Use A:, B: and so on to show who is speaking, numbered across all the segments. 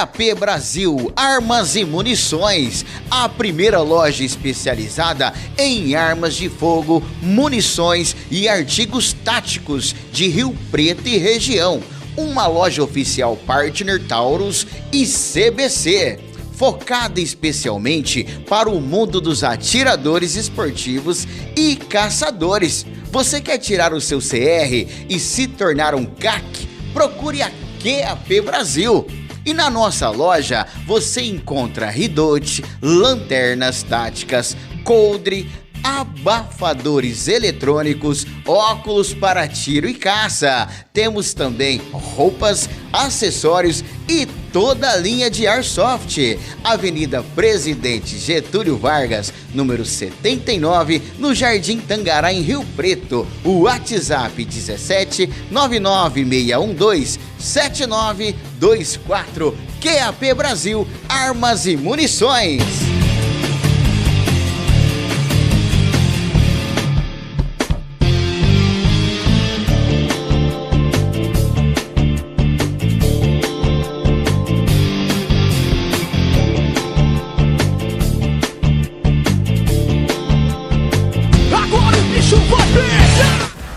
A: QAP Brasil Armas e Munições, a primeira loja especializada em armas de fogo, munições e artigos táticos de Rio Preto e região. Uma loja oficial partner Taurus e CBC, focada especialmente para o mundo dos atiradores esportivos e caçadores. Você quer tirar o seu CR e se tornar um CAC? Procure a QAP Brasil. E na nossa loja você encontra ridote, lanternas táticas, coldre, abafadores eletrônicos, óculos para tiro e caça. Temos também roupas, acessórios e toda a linha de Airsoft. Avenida Presidente Getúlio Vargas, número 79, no Jardim Tangará, em Rio Preto. O WhatsApp 17 99612 7924. QAP Brasil Armas e Munições.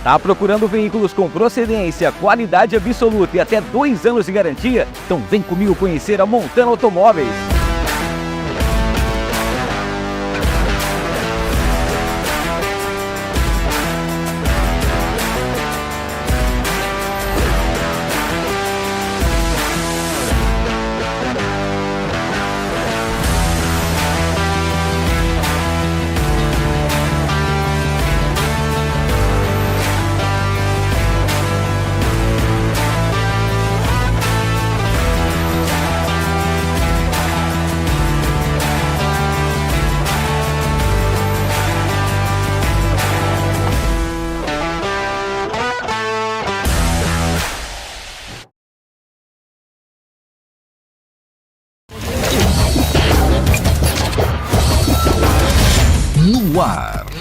B: Tá procurando veículos com procedência, qualidade absoluta e até 2 anos de garantia? Então vem comigo conhecer a Montana Automóveis.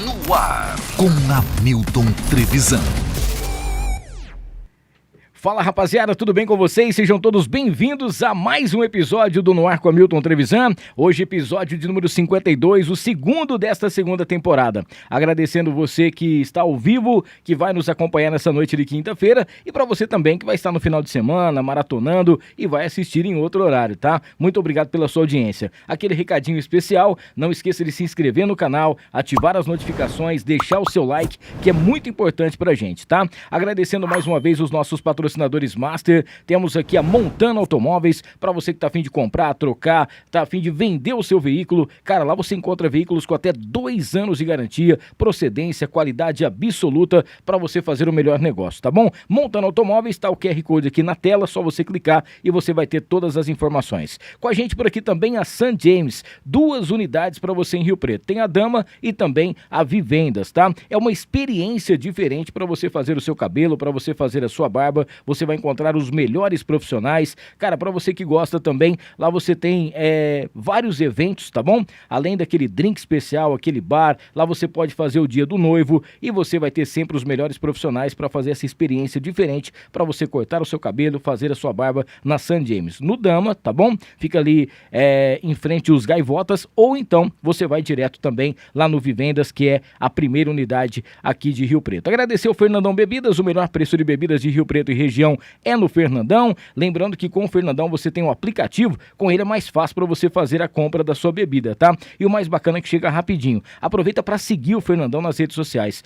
C: No ar, com Hamilton Trevisan.
B: Fala rapaziada, tudo bem com vocês? Sejam todos bem-vindos a mais um episódio do No Ar com Hamilton Trevisan. Hoje episódio de número 52, o segundo desta segunda temporada. Agradecendo você que está ao vivo, que vai nos acompanhar nessa noite de quinta-feira, e para você também que vai estar no final de semana, maratonando e vai assistir em outro horário, tá? Muito obrigado pela sua audiência. Aquele recadinho especial, não esqueça de se inscrever no canal, ativar as notificações, deixar o seu like, que é muito importante pra gente, tá? Agradecendo mais uma vez os nossos patrocinadores Master. Temos aqui a Montana Automóveis, para você que tá a fim de comprar, trocar, tá a fim de vender o seu veículo. Cara, lá você encontra veículos com até 2 anos de garantia, procedência, qualidade absoluta para você fazer o melhor negócio, tá bom? Montana Automóveis, tá o QR Code aqui na tela, só você clicar e você vai ter todas as informações. Com a gente por aqui também a St. James, 2 unidades para você em Rio Preto. Tem a Dama e também a Vivendas, tá? É uma experiência diferente para você fazer o seu cabelo, para você fazer a sua barba. Você vai encontrar os melhores profissionais. Cara, para você que gosta também, lá você tem vários eventos, tá bom? Além daquele drink especial, aquele bar, lá você pode fazer o dia do noivo e você vai ter sempre os melhores profissionais para fazer essa experiência diferente, para você cortar o seu cabelo, fazer a sua barba na St. James. No Dama, tá bom? Fica ali em frente aos Gaivotas, ou então você vai direto também lá no Vivendas, que é a primeira unidade aqui de Rio Preto. Agradecer ao Fernandão Bebidas, o melhor preço de bebidas de Rio Preto e região é no Fernandão. Lembrando que com o Fernandão você tem um aplicativo, com ele é mais fácil para você fazer a compra da sua bebida, tá? E o mais bacana é que chega rapidinho. Aproveita para seguir o Fernandão nas redes sociais,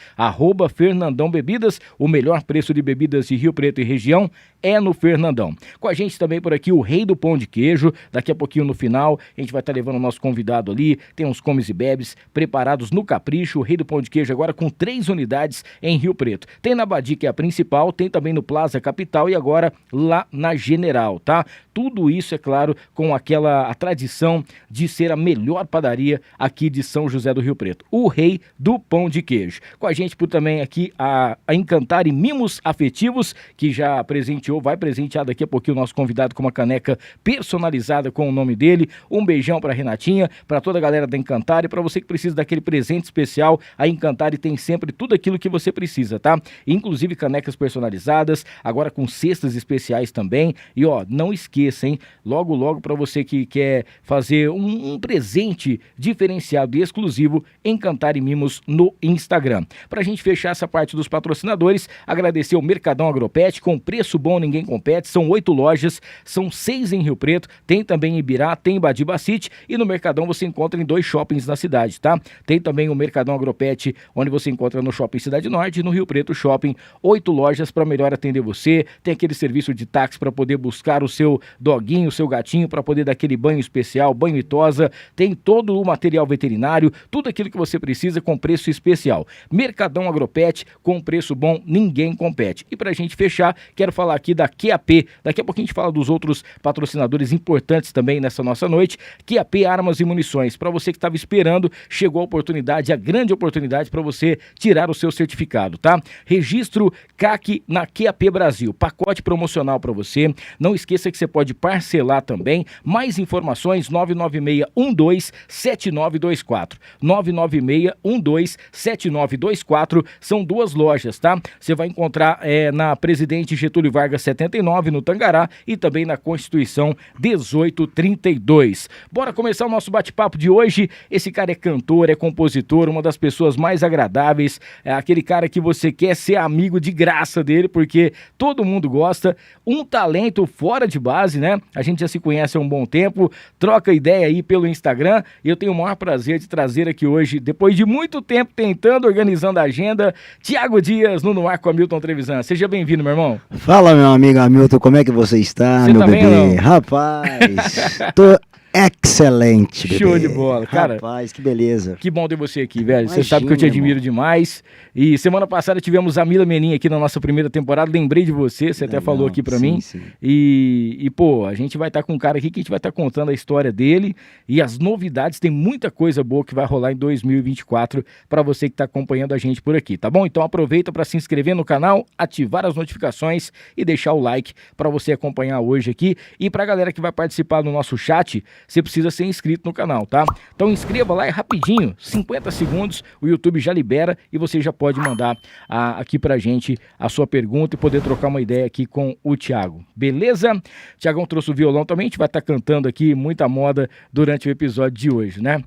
B: @Fernandão Bebidas, o melhor preço de bebidas de Rio Preto e região é no Fernandão. Com a gente também por aqui o Rei do Pão de Queijo. Daqui a pouquinho no final a gente vai estar levando o nosso convidado ali, tem uns comes e bebes preparados no Capricho. O Rei do Pão de Queijo agora com 3 unidades em Rio Preto. Tem na Badi, que é a principal, tem também no Plaza Capital e agora lá na General, tá? Tudo isso, é claro, com a tradição de ser a melhor padaria aqui de São José do Rio Preto. O Rei do Pão de Queijo. Com a gente por também aqui a Encantar e Mimos Afetivos, que já presenteou, vai presentear daqui a pouquinho o nosso convidado com uma caneca personalizada com o nome dele. Um beijão pra Renatinha, pra toda a galera da Encantar e pra você que precisa daquele presente especial. A Encantar tem sempre tudo aquilo que você precisa, tá? Inclusive canecas personalizadas, agora agora com cestas especiais também. E ó, não esqueça, hein? Logo, logo para você que quer fazer um presente diferenciado e exclusivo, Encantar e Mimos no Instagram. Pra gente fechar essa parte dos patrocinadores, agradecer ao Mercadão Agropet, com preço bom ninguém compete, são 8 lojas, são 6 em Rio Preto, tem também em Ibirá, tem em Badiba City e no Mercadão você encontra em 2 shoppings na cidade, tá? Tem também o Mercadão Agropet, onde você encontra no Shopping Cidade Norte e no Rio Preto Shopping, 8 lojas para melhor atender você, tem aquele serviço de táxi para poder buscar o seu doguinho, o seu gatinho, para poder dar aquele banho especial, banho e tosa, tem todo o material veterinário, tudo aquilo que você precisa com preço especial. Mercadão Agropet, com preço bom, ninguém compete. E pra gente fechar, quero falar aqui da QAP, daqui a pouquinho a gente fala dos outros patrocinadores importantes também nessa nossa noite, QAP Armas e Munições, para você que estava esperando, chegou a oportunidade, a grande oportunidade para você tirar o seu certificado, tá? Registro CAC na QAP Brasil, pacote promocional para você, não esqueça que você pode parcelar também, mais informações 996127924, 996127924, são 2 lojas, tá? Você vai encontrar na Presidente Getúlio Vargas 79, no Tangará, e também na Constituição 1832. Bora começar o nosso bate-papo de hoje. Esse cara é cantor, é compositor, uma das pessoas mais agradáveis, é aquele cara que você quer ser amigo de graça dele, porque todo mundo gosta, um talento fora de base, né? A gente já se conhece há um bom tempo, troca ideia aí pelo Instagram, e eu tenho o maior prazer de trazer aqui hoje, depois de muito tempo tentando, organizando a agenda, Thiago Dias no Ar com Hamilton Trevisan. Seja bem-vindo, meu irmão.
D: Fala, meu amigo Hamilton, como é que você está,
B: Você
D: meu
B: tá bem,
D: bebê?
B: não?
D: Rapaz, tô excelente, bebê.
B: Show de bola, cara.
D: Rapaz, que beleza.
B: Que bom ter você aqui, velho. Você
D: Imagina,
B: sabe que eu te admiro
D: irmão.
B: demais. E semana passada tivemos a Mila Menin aqui na nossa primeira temporada. Lembrei de você, você até
D: Legal,
B: falou aqui pra
D: sim,
B: mim.
D: sim.
B: Pô, a gente vai estar com um cara aqui que a gente vai estar contando a história dele e as novidades. Tem muita coisa boa que vai rolar em 2024 pra você que tá acompanhando a gente por aqui, tá bom? Então aproveita pra se inscrever no canal, ativar as notificações e deixar o like pra você acompanhar hoje aqui. E pra galera que vai participar do nosso chat, você precisa ser inscrito no canal, tá? Então inscreva lá, é rapidinho, 50 segundos, o YouTube já libera e você já pode mandar aqui pra gente a sua pergunta e poder trocar uma ideia aqui com o Thiago, beleza? Thiagão trouxe o violão também, a gente vai estar cantando aqui muita moda durante o episódio de hoje, né?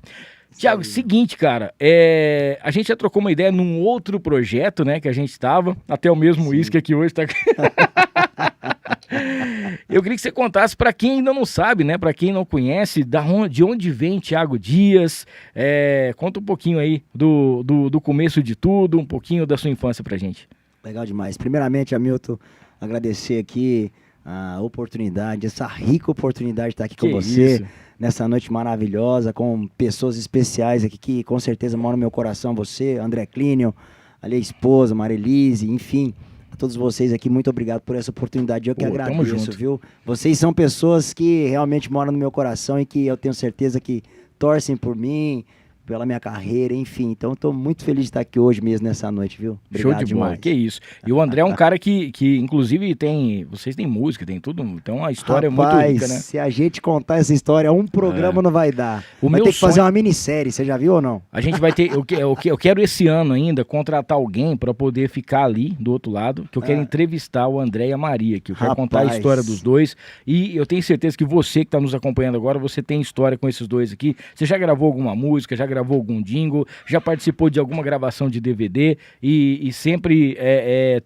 B: Thiago, seguinte, cara, a gente já trocou uma ideia num outro projeto, né, que a gente tava, até o mesmo uísque aqui hoje tá... Eu queria que você contasse pra quem ainda não sabe, né, pra quem não conhece, de onde vem Thiago Dias, conta um pouquinho aí do começo de tudo, um pouquinho da sua infância pra gente.
D: Legal demais. Primeiramente, Hamilton, agradecer aqui a oportunidade, essa rica oportunidade de estar aqui com você.
B: Isso.
D: Nessa noite maravilhosa, com pessoas especiais aqui que com certeza moram no meu coração. Você, André Clínio, ali a esposa, Marilise, enfim, a todos vocês aqui, muito obrigado por essa oportunidade. Eu que
B: Pô, tamo
D: agradeço,
B: junto.
D: viu? Vocês são pessoas que realmente moram no meu coração e que eu tenho certeza que torcem por mim, pela minha carreira, enfim. Então, estou muito feliz de estar aqui hoje mesmo, nessa noite, viu? Obrigado
B: Show de bola,
D: demais.
B: que isso. E o André é um cara que inclusive vocês têm música, tem tudo, então a história
D: Rapaz,
B: é muito rica, né?
D: se a gente contar essa história, um programa não vai dar.
B: O
D: Vai
B: meu
D: ter que fazer
B: sonho-
D: uma minissérie, você já viu ou não?
B: A gente vai ter, eu quero esse ano ainda contratar alguém para poder ficar ali do outro lado, que eu quero entrevistar o André e a Maria, que eu quero contar a
D: Rapaz.
B: história dos dois, e eu tenho certeza que você que está nos acompanhando agora, você tem história com esses dois aqui. Você já gravou alguma música, já gravou algum jingle, já participou de alguma gravação de DVD e sempre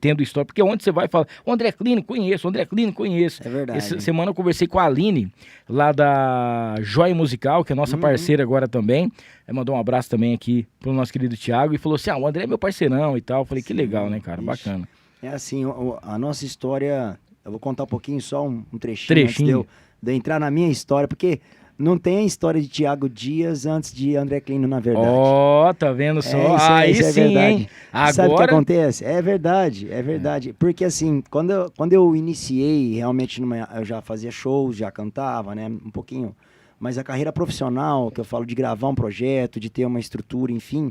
B: tendo história, porque onde você vai falar, o André Clínio conheço, o André Clínio conheço.
D: É verdade.
B: Essa semana eu conversei com a Aline, lá da Joia Musical, que é nossa parceira agora também. Mandou um abraço também aqui pro nosso querido Thiago e falou assim: o André é meu parceirão e tal. Eu falei, que legal, né, cara?
D: Ixi.
B: Bacana.
D: É assim, a nossa história, eu vou contar um pouquinho, só um trechinho,
B: Trechinho.
D: antes de eu entrar na minha história, porque não tem a história de Thiago Dias antes de André Clínio, na verdade.
B: Ó, tá vendo só? Aí
D: isso é
B: sim,
D: verdade.
B: hein?
D: Sabe o que
B: Agora.
D: acontece? É verdade. Porque assim, quando eu iniciei, realmente, eu já fazia shows, já cantava, né, um pouquinho, mas a carreira profissional, que eu falo de gravar um projeto, de ter uma estrutura, enfim,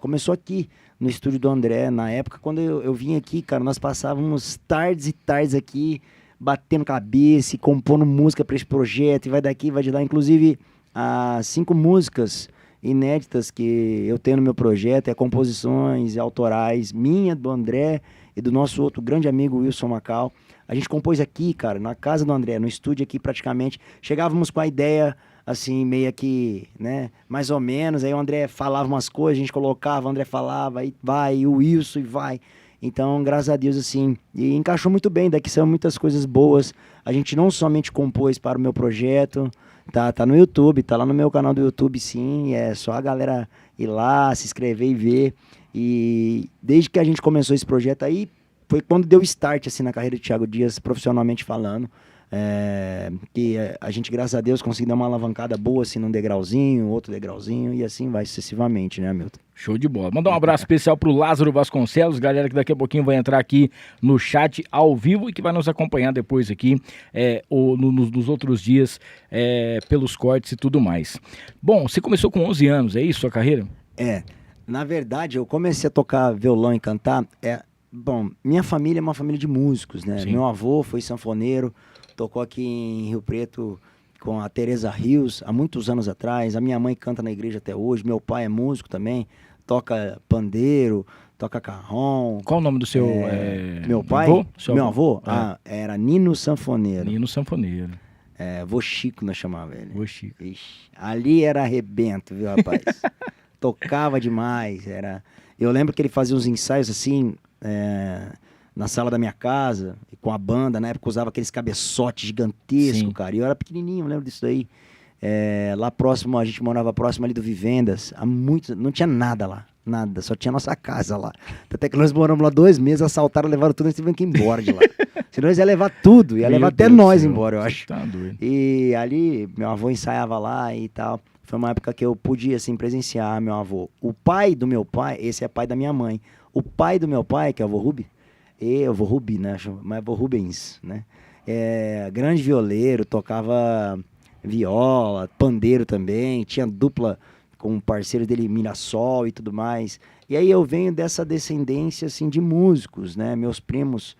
D: começou aqui, no estúdio do André. Na época, quando eu vim aqui, cara, nós passávamos tardes e tardes aqui, batendo cabeça e compondo música para esse projeto, e vai daqui, vai de lá. Inclusive, as 5 músicas inéditas que eu tenho no meu projeto, composições autorais minha, do André e do nosso outro grande amigo Wilson Macau. A gente compôs aqui, cara, na casa do André, no estúdio aqui praticamente. Chegávamos com a ideia, assim, meio que, né, mais ou menos. Aí o André falava umas coisas, a gente colocava, o André falava, aí vai, e o Wilson, e vai. Então, graças a Deus, assim, e encaixou muito bem. Daqui são muitas coisas boas. A gente não somente compôs para o meu projeto, tá no YouTube, tá lá no meu canal do YouTube, sim. É só a galera ir lá, se inscrever e ver. E desde que a gente começou esse projeto aí, foi quando deu start, assim, na carreira de Thiago Dias, profissionalmente falando. Que a gente, graças a Deus, conseguiu dar uma alavancada boa, assim, num degrauzinho, outro degrauzinho, e assim vai sucessivamente, né, Milton?
B: Show de bola. Mandar um abraço especial pro Lázaro Vasconcelos, galera que daqui a pouquinho vai entrar aqui no chat ao vivo e que vai nos acompanhar depois aqui nos outros dias pelos cortes e tudo mais. Bom, você começou com 11 anos, é isso, sua carreira?
D: Na verdade, eu comecei a tocar violão e cantar, bom, minha família é uma família de músicos, né?
B: Sim.
D: Meu avô foi sanfoneiro, tocou aqui em Rio Preto com a Teresa Rios há muitos anos atrás. A minha mãe canta na igreja até hoje. Meu pai é músico também, toca pandeiro, toca carrom.
B: Qual o nome do seu
D: meu pai?
B: avô?
D: Meu avô? Era Nino Sanfoneiro.
B: Nino Sanfoneiro.
D: Vô Chico, nós chamava ele.
B: Vô Chico.
D: Ixi, ali era arrebento, viu, rapaz? Tocava demais. Eu lembro que ele fazia uns ensaios assim, na sala da minha casa, com a banda. Na época usava aqueles cabeçotes gigantescos, cara. E eu era pequenininho, eu lembro disso daí. Lá próximo, a gente morava próximo ali do Vivendas. Não tinha nada lá. Nada, só tinha nossa casa lá. Até que nós moramos lá 2 meses, assaltaram, levaram tudo, nós tivemos que ir embora de lá. Senão eles iam levar tudo, ia levar até nós embora, eu acho.
B: Tá doido.
D: E ali, meu avô ensaiava lá e tal. Foi uma época que eu podia, assim, presenciar meu avô. O pai do meu pai, esse é pai da minha mãe. O pai do meu pai, que é o avô Rubi, o avô Rubi, né? Mas avô Rubens, né? Grande violeiro, tocava viola, pandeiro também, tinha dupla com um parceiro dele, Mirassol e tudo mais. E aí eu venho dessa descendência, assim, de músicos, né? Meus primos,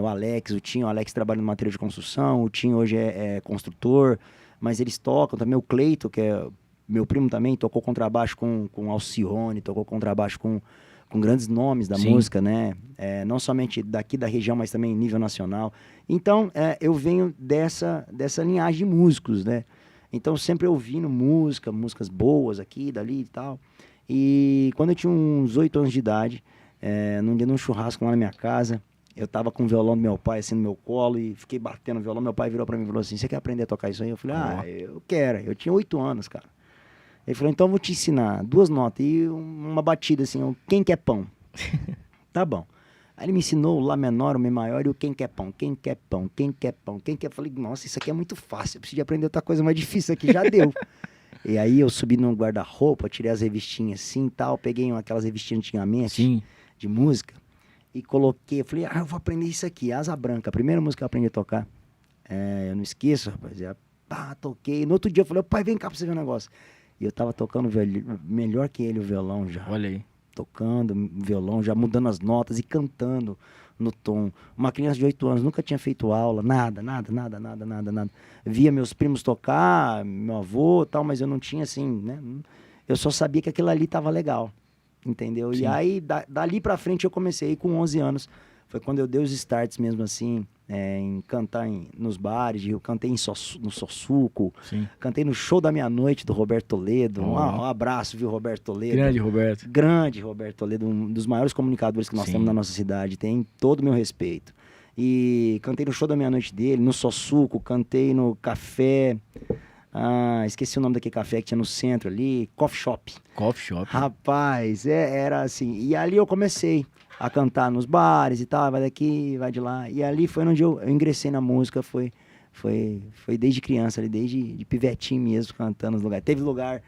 D: o Alex, o Alex trabalha no material de construção, o Tinho hoje é construtor, mas eles tocam também. O Cleito, que é meu primo também, tocou contrabaixo com Alcione, tocou contrabaixo com grandes nomes da música, né? Não somente daqui da região, mas também em nível nacional. Então, eu venho dessa linhagem de músicos, né? Então, sempre ouvindo músicas boas aqui, dali e tal. E quando eu tinha uns 8 anos de idade, num churrasco lá na minha casa, eu tava com o violão do meu pai, assim, no meu colo, e fiquei batendo o violão. Meu pai virou pra mim e falou assim: você quer aprender a tocar isso aí? Eu falei: eu quero. Eu tinha 8 anos, cara. Ele falou: então eu vou te ensinar 2 notas e uma batida assim, quem quer pão? Tá bom. Aí ele me ensinou o Lá menor, o Mi maior e o quem quer pão, quem quer pão, quem quer pão, quem quer... Eu falei: nossa, isso aqui é muito fácil, eu preciso de aprender outra coisa mais difícil aqui, já deu. E aí eu subi no guarda-roupa, tirei as revistinhas assim e tal, peguei aquelas revistinhas antigamente, de música, e coloquei, eu falei: eu vou aprender isso aqui, Asa Branca, a primeira música que eu aprendi a tocar. Eu não esqueço, rapaz, toquei. No outro dia eu falei: pai, vem cá pra você ver um negócio. E eu tava tocando melhor que ele o violão já.
B: Olha aí.
D: Tocando violão, já mudando as notas e cantando no tom. Uma criança de 8 anos nunca tinha feito aula, nada. Via meus primos tocar, meu avô e tal, mas eu não tinha assim, né? Eu só sabia que aquilo ali tava legal, entendeu? Sim. E aí, dali pra frente eu comecei com 11 anos. Foi quando eu dei os starts mesmo assim, em cantar nos bares. Eu cantei no Sossuco, cantei no Show da Meia-Noite do Roberto Toledo. Um abraço, viu, Roberto Toledo? Grande Roberto Toledo, um dos maiores comunicadores que nós temos na nossa cidade. Tem todo o meu respeito. E cantei no Show da Meia-Noite dele, no Sossuco, cantei no café... esqueci o nome daquele café que tinha no centro ali, Coffee Shop. Rapaz, era assim. E ali eu comecei a cantar nos bares e tal, vai daqui, vai de lá. E ali foi onde eu ingressei na música, foi desde criança, ali, desde de pivetinho mesmo, cantando nos lugares. Teve lugar,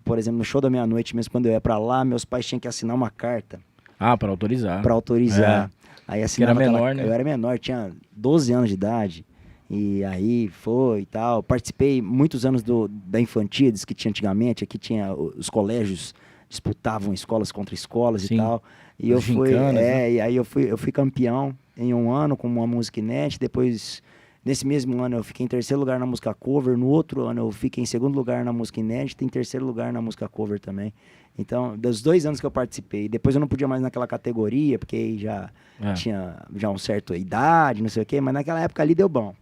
D: por exemplo, no Show da Meia-Noite mesmo, quando eu ia pra lá, meus pais tinham que assinar uma carta.
B: Pra autorizar.
D: Aí assinava
B: era menor, né?
D: Eu era menor, tinha 12 anos de idade. E aí foi e tal. Participei muitos anos da Infantides que tinha antigamente. Aqui tinha os colégios, disputavam escolas contra escolas e tal. E eu fui, e aí eu fui campeão em um ano com uma música inédita. Depois Nesse mesmo ano eu fiquei em terceiro lugar na música cover, no outro ano eu fiquei em segundo lugar na música inédita e em terceiro lugar na música cover também. Então, dos 2 anos que eu participei, depois eu não podia mais naquela categoria, porque aí já tinha já uma certa idade, não sei o quê, mas naquela época ali deu bom,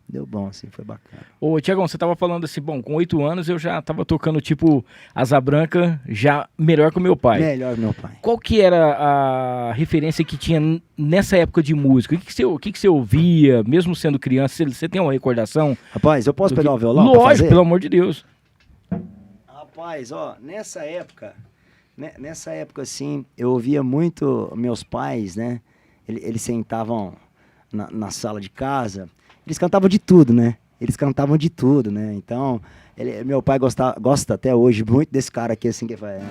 D: assim, foi bacana.
B: Ô, Tiagão, você tava falando assim, bom, com 8 anos eu já tava tocando tipo Asa Branca, já melhor que o meu pai.
D: Melhor que meu pai.
B: Qual que era a referência que tinha nessa época de música? O que que você ouvia, mesmo sendo criança? Você tem uma recordação?
D: Rapaz, eu posso pegar o violão?
B: Lógico, pelo amor de Deus.
D: Rapaz, ó, nessa época, assim, eu ouvia muito meus pais, né? Eles sentavam na sala de casa, eles cantavam de tudo, né? Então, meu pai gosta até hoje muito desse cara aqui, assim, que faz...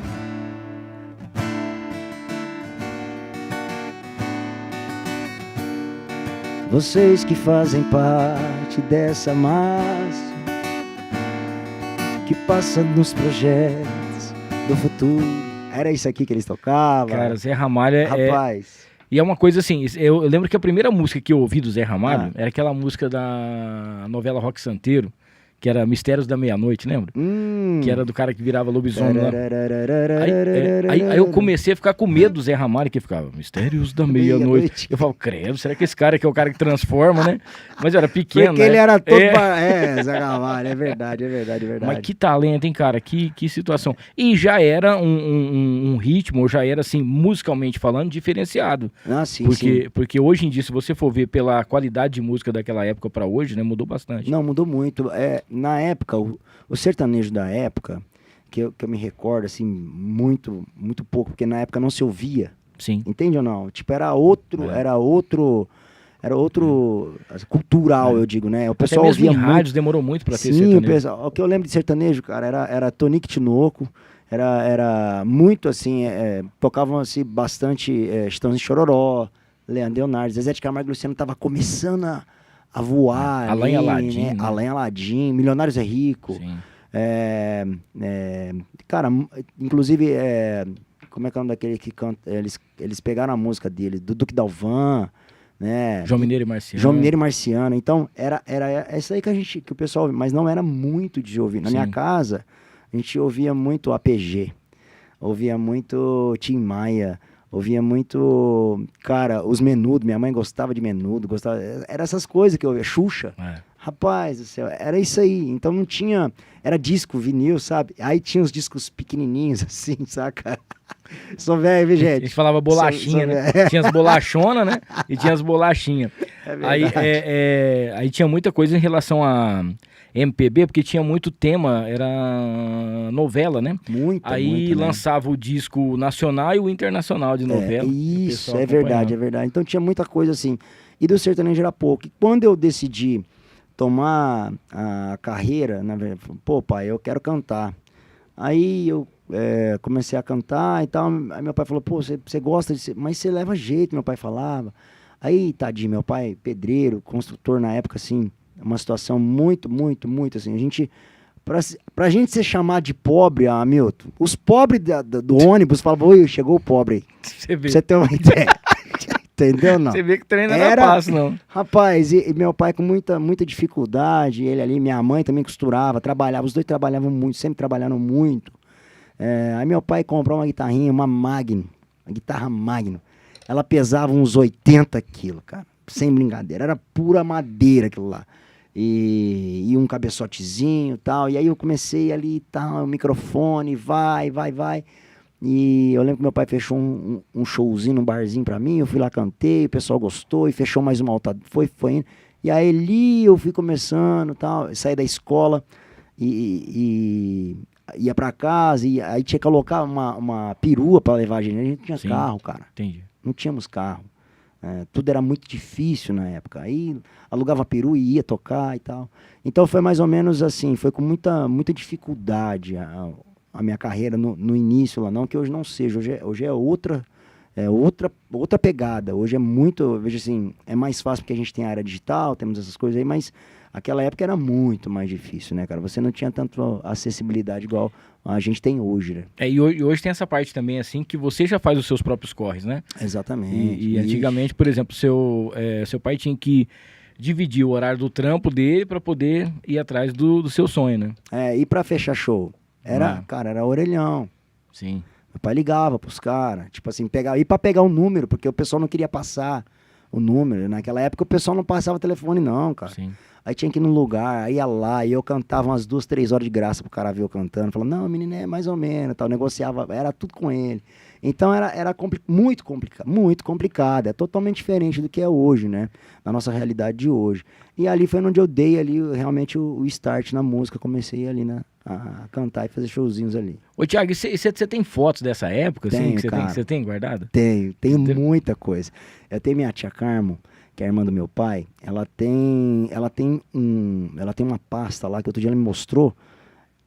D: Vocês que fazem parte dessa massa que passa nos projetos do futuro. Era isso aqui que eles tocavam.
B: Cara, Zé Ramalho
D: Rapaz.
B: E é uma coisa assim, eu lembro que a primeira música que eu ouvi do Zé Ramalho era aquela música da novela Rock Santeiro, que era Mistérios da Meia-Noite, lembra? Que era do cara que virava lobisomem lá. Aí eu comecei a ficar com medo do Zé Ramalho, que ficava Mistérios da Meia-Noite. Eu falo, credo, será que esse cara aqui é o cara que transforma, né? Mas eu era pequeno,
D: porque ele era todo... Zé Ramalho, é verdade.
B: Mas que talento, hein, cara? Que situação. E já era um ritmo, ou já era, assim, musicalmente falando, diferenciado.
D: Ah, sim,
B: porque hoje em dia, se você for ver pela qualidade de música daquela época pra hoje, né, mudou bastante.
D: Não, mudou muito. Na época, o sertanejo da época, que eu me recordo, assim, muito pouco, porque na época não se ouvia.
B: Sim.
D: Entende ou não? Tipo, era outro cultural, eu digo, né? O pessoal
B: até mesmo
D: ouvia
B: em rádios demorou muito pra ter
D: sertanejo.
B: sertanejo.
D: O que eu lembro de sertanejo, cara, era Tonique Tinoco, era muito assim, tocavam assim bastante Chitãozinho Chororó, Leandro Leonardo, Zezé de Camargo e Luciano tava começando a voar.
B: Alain Aladim,
D: né? Alain Aladim, Milionários é Rico.
B: Sim.
D: Cara, inclusive, como é que é o nome daquele que canta? Eles pegaram a música dele, do Duque Dalvan, né?
B: João Mineiro e Marciano.
D: Então, era isso aí que o pessoal ouvia, mas não era muito de ouvir. Na minha casa, a gente ouvia muito APG, ouvia muito Tim Maia, ouvia muito, cara, os Menudo. Minha mãe gostava de Menudo, era essas coisas que eu ouvia, Xuxa. Rapaz do céu, era isso aí. Então não tinha, era disco, vinil, sabe? Aí tinha os discos pequenininhos assim, saca? Sou velho, viu, gente?
B: A gente falava bolachinha, né? Tinha as bolachonas, né? E tinha as bolachinhas. Aí tinha muita coisa em relação a MPB, porque tinha muito tema, era novela, né? Aí lançava o disco nacional e o internacional de novela.
D: Isso, é verdade. Então tinha muita coisa assim. E do sertanejo era pouco. E quando eu decidi tomar a carreira, na verdade, pô, pai, eu quero cantar. Aí eu comecei a cantar e tal. Aí meu pai falou, pô, você gosta de ser, mas você leva jeito, meu pai falava. Aí, tadinho, meu pai, pedreiro, construtor na época, assim, uma situação muito assim, a gente, pra gente ser chamado de pobre, Hamilton, os pobres do ônibus falavam, oi, chegou o pobre aí. Você tem uma ideia. Entendeu, não?
B: Você vê que treino não era fácil, não.
D: Rapaz, e meu pai com muita dificuldade, ele ali, minha mãe também costurava, trabalhava, os dois trabalhavam muito, sempre trabalharam muito. Aí meu pai comprou uma guitarrinha, uma guitarra Magnum. Ela pesava uns 80 quilos, cara, sem brincadeira, era pura madeira aquilo lá. E um cabeçotezinho e tal, e aí eu comecei ali e tal, o microfone, vai. E eu lembro que meu pai fechou um showzinho, um barzinho pra mim, eu fui lá, cantei, o pessoal gostou, e fechou mais uma alta, foi indo. E aí ali eu fui começando, tal, saí da escola e ia pra casa, e aí tinha que colocar uma perua pra levar a gente não tinha carro, cara.
B: Entendi.
D: Não tínhamos carro. Tudo era muito difícil na época. Aí alugava peru e ia tocar e tal. Então foi mais ou menos assim, foi com muita dificuldade a minha carreira no início lá, não que hoje não seja, hoje é outra pegada, hoje é muito, eu vejo assim, é mais fácil porque a gente tem a área digital, temos essas coisas aí, mas aquela época era muito mais difícil, né, cara, você não tinha tanto acessibilidade igual a gente tem hoje, né.
B: E hoje tem essa parte também, assim, que você já faz os seus próprios corres, né.
D: Exatamente.
B: E antigamente, por exemplo, seu pai tinha que dividir o horário do trampo dele para poder ir atrás do seu sonho, né?
D: E pra fechar show? Cara, era orelhão.
B: Sim.
D: Meu pai ligava pros caras, tipo assim, ir pra pegar o número, porque o pessoal não queria passar o número. Naquela época o pessoal não passava telefone não, cara.
B: Sim.
D: Aí tinha que ir num lugar, aí ia lá, e eu cantava umas 2, 3 horas de graça pro cara ver eu cantando. Falava, não, menino, é mais ou menos, tal. Negociava, era tudo com ele. Então era muito complicado. É totalmente diferente do que é hoje, né? Na nossa realidade de hoje. E ali foi onde eu dei ali realmente o start na música. Comecei ali a cantar e fazer showzinhos ali.
B: Ô, Thiago, você tem fotos dessa época, assim,
D: Tenho,
B: que você tem guardado?
D: Tenho muita coisa. Eu tenho minha tia Carmo, que é a irmã do meu pai. Ela tem uma pasta lá que outro dia ela me mostrou.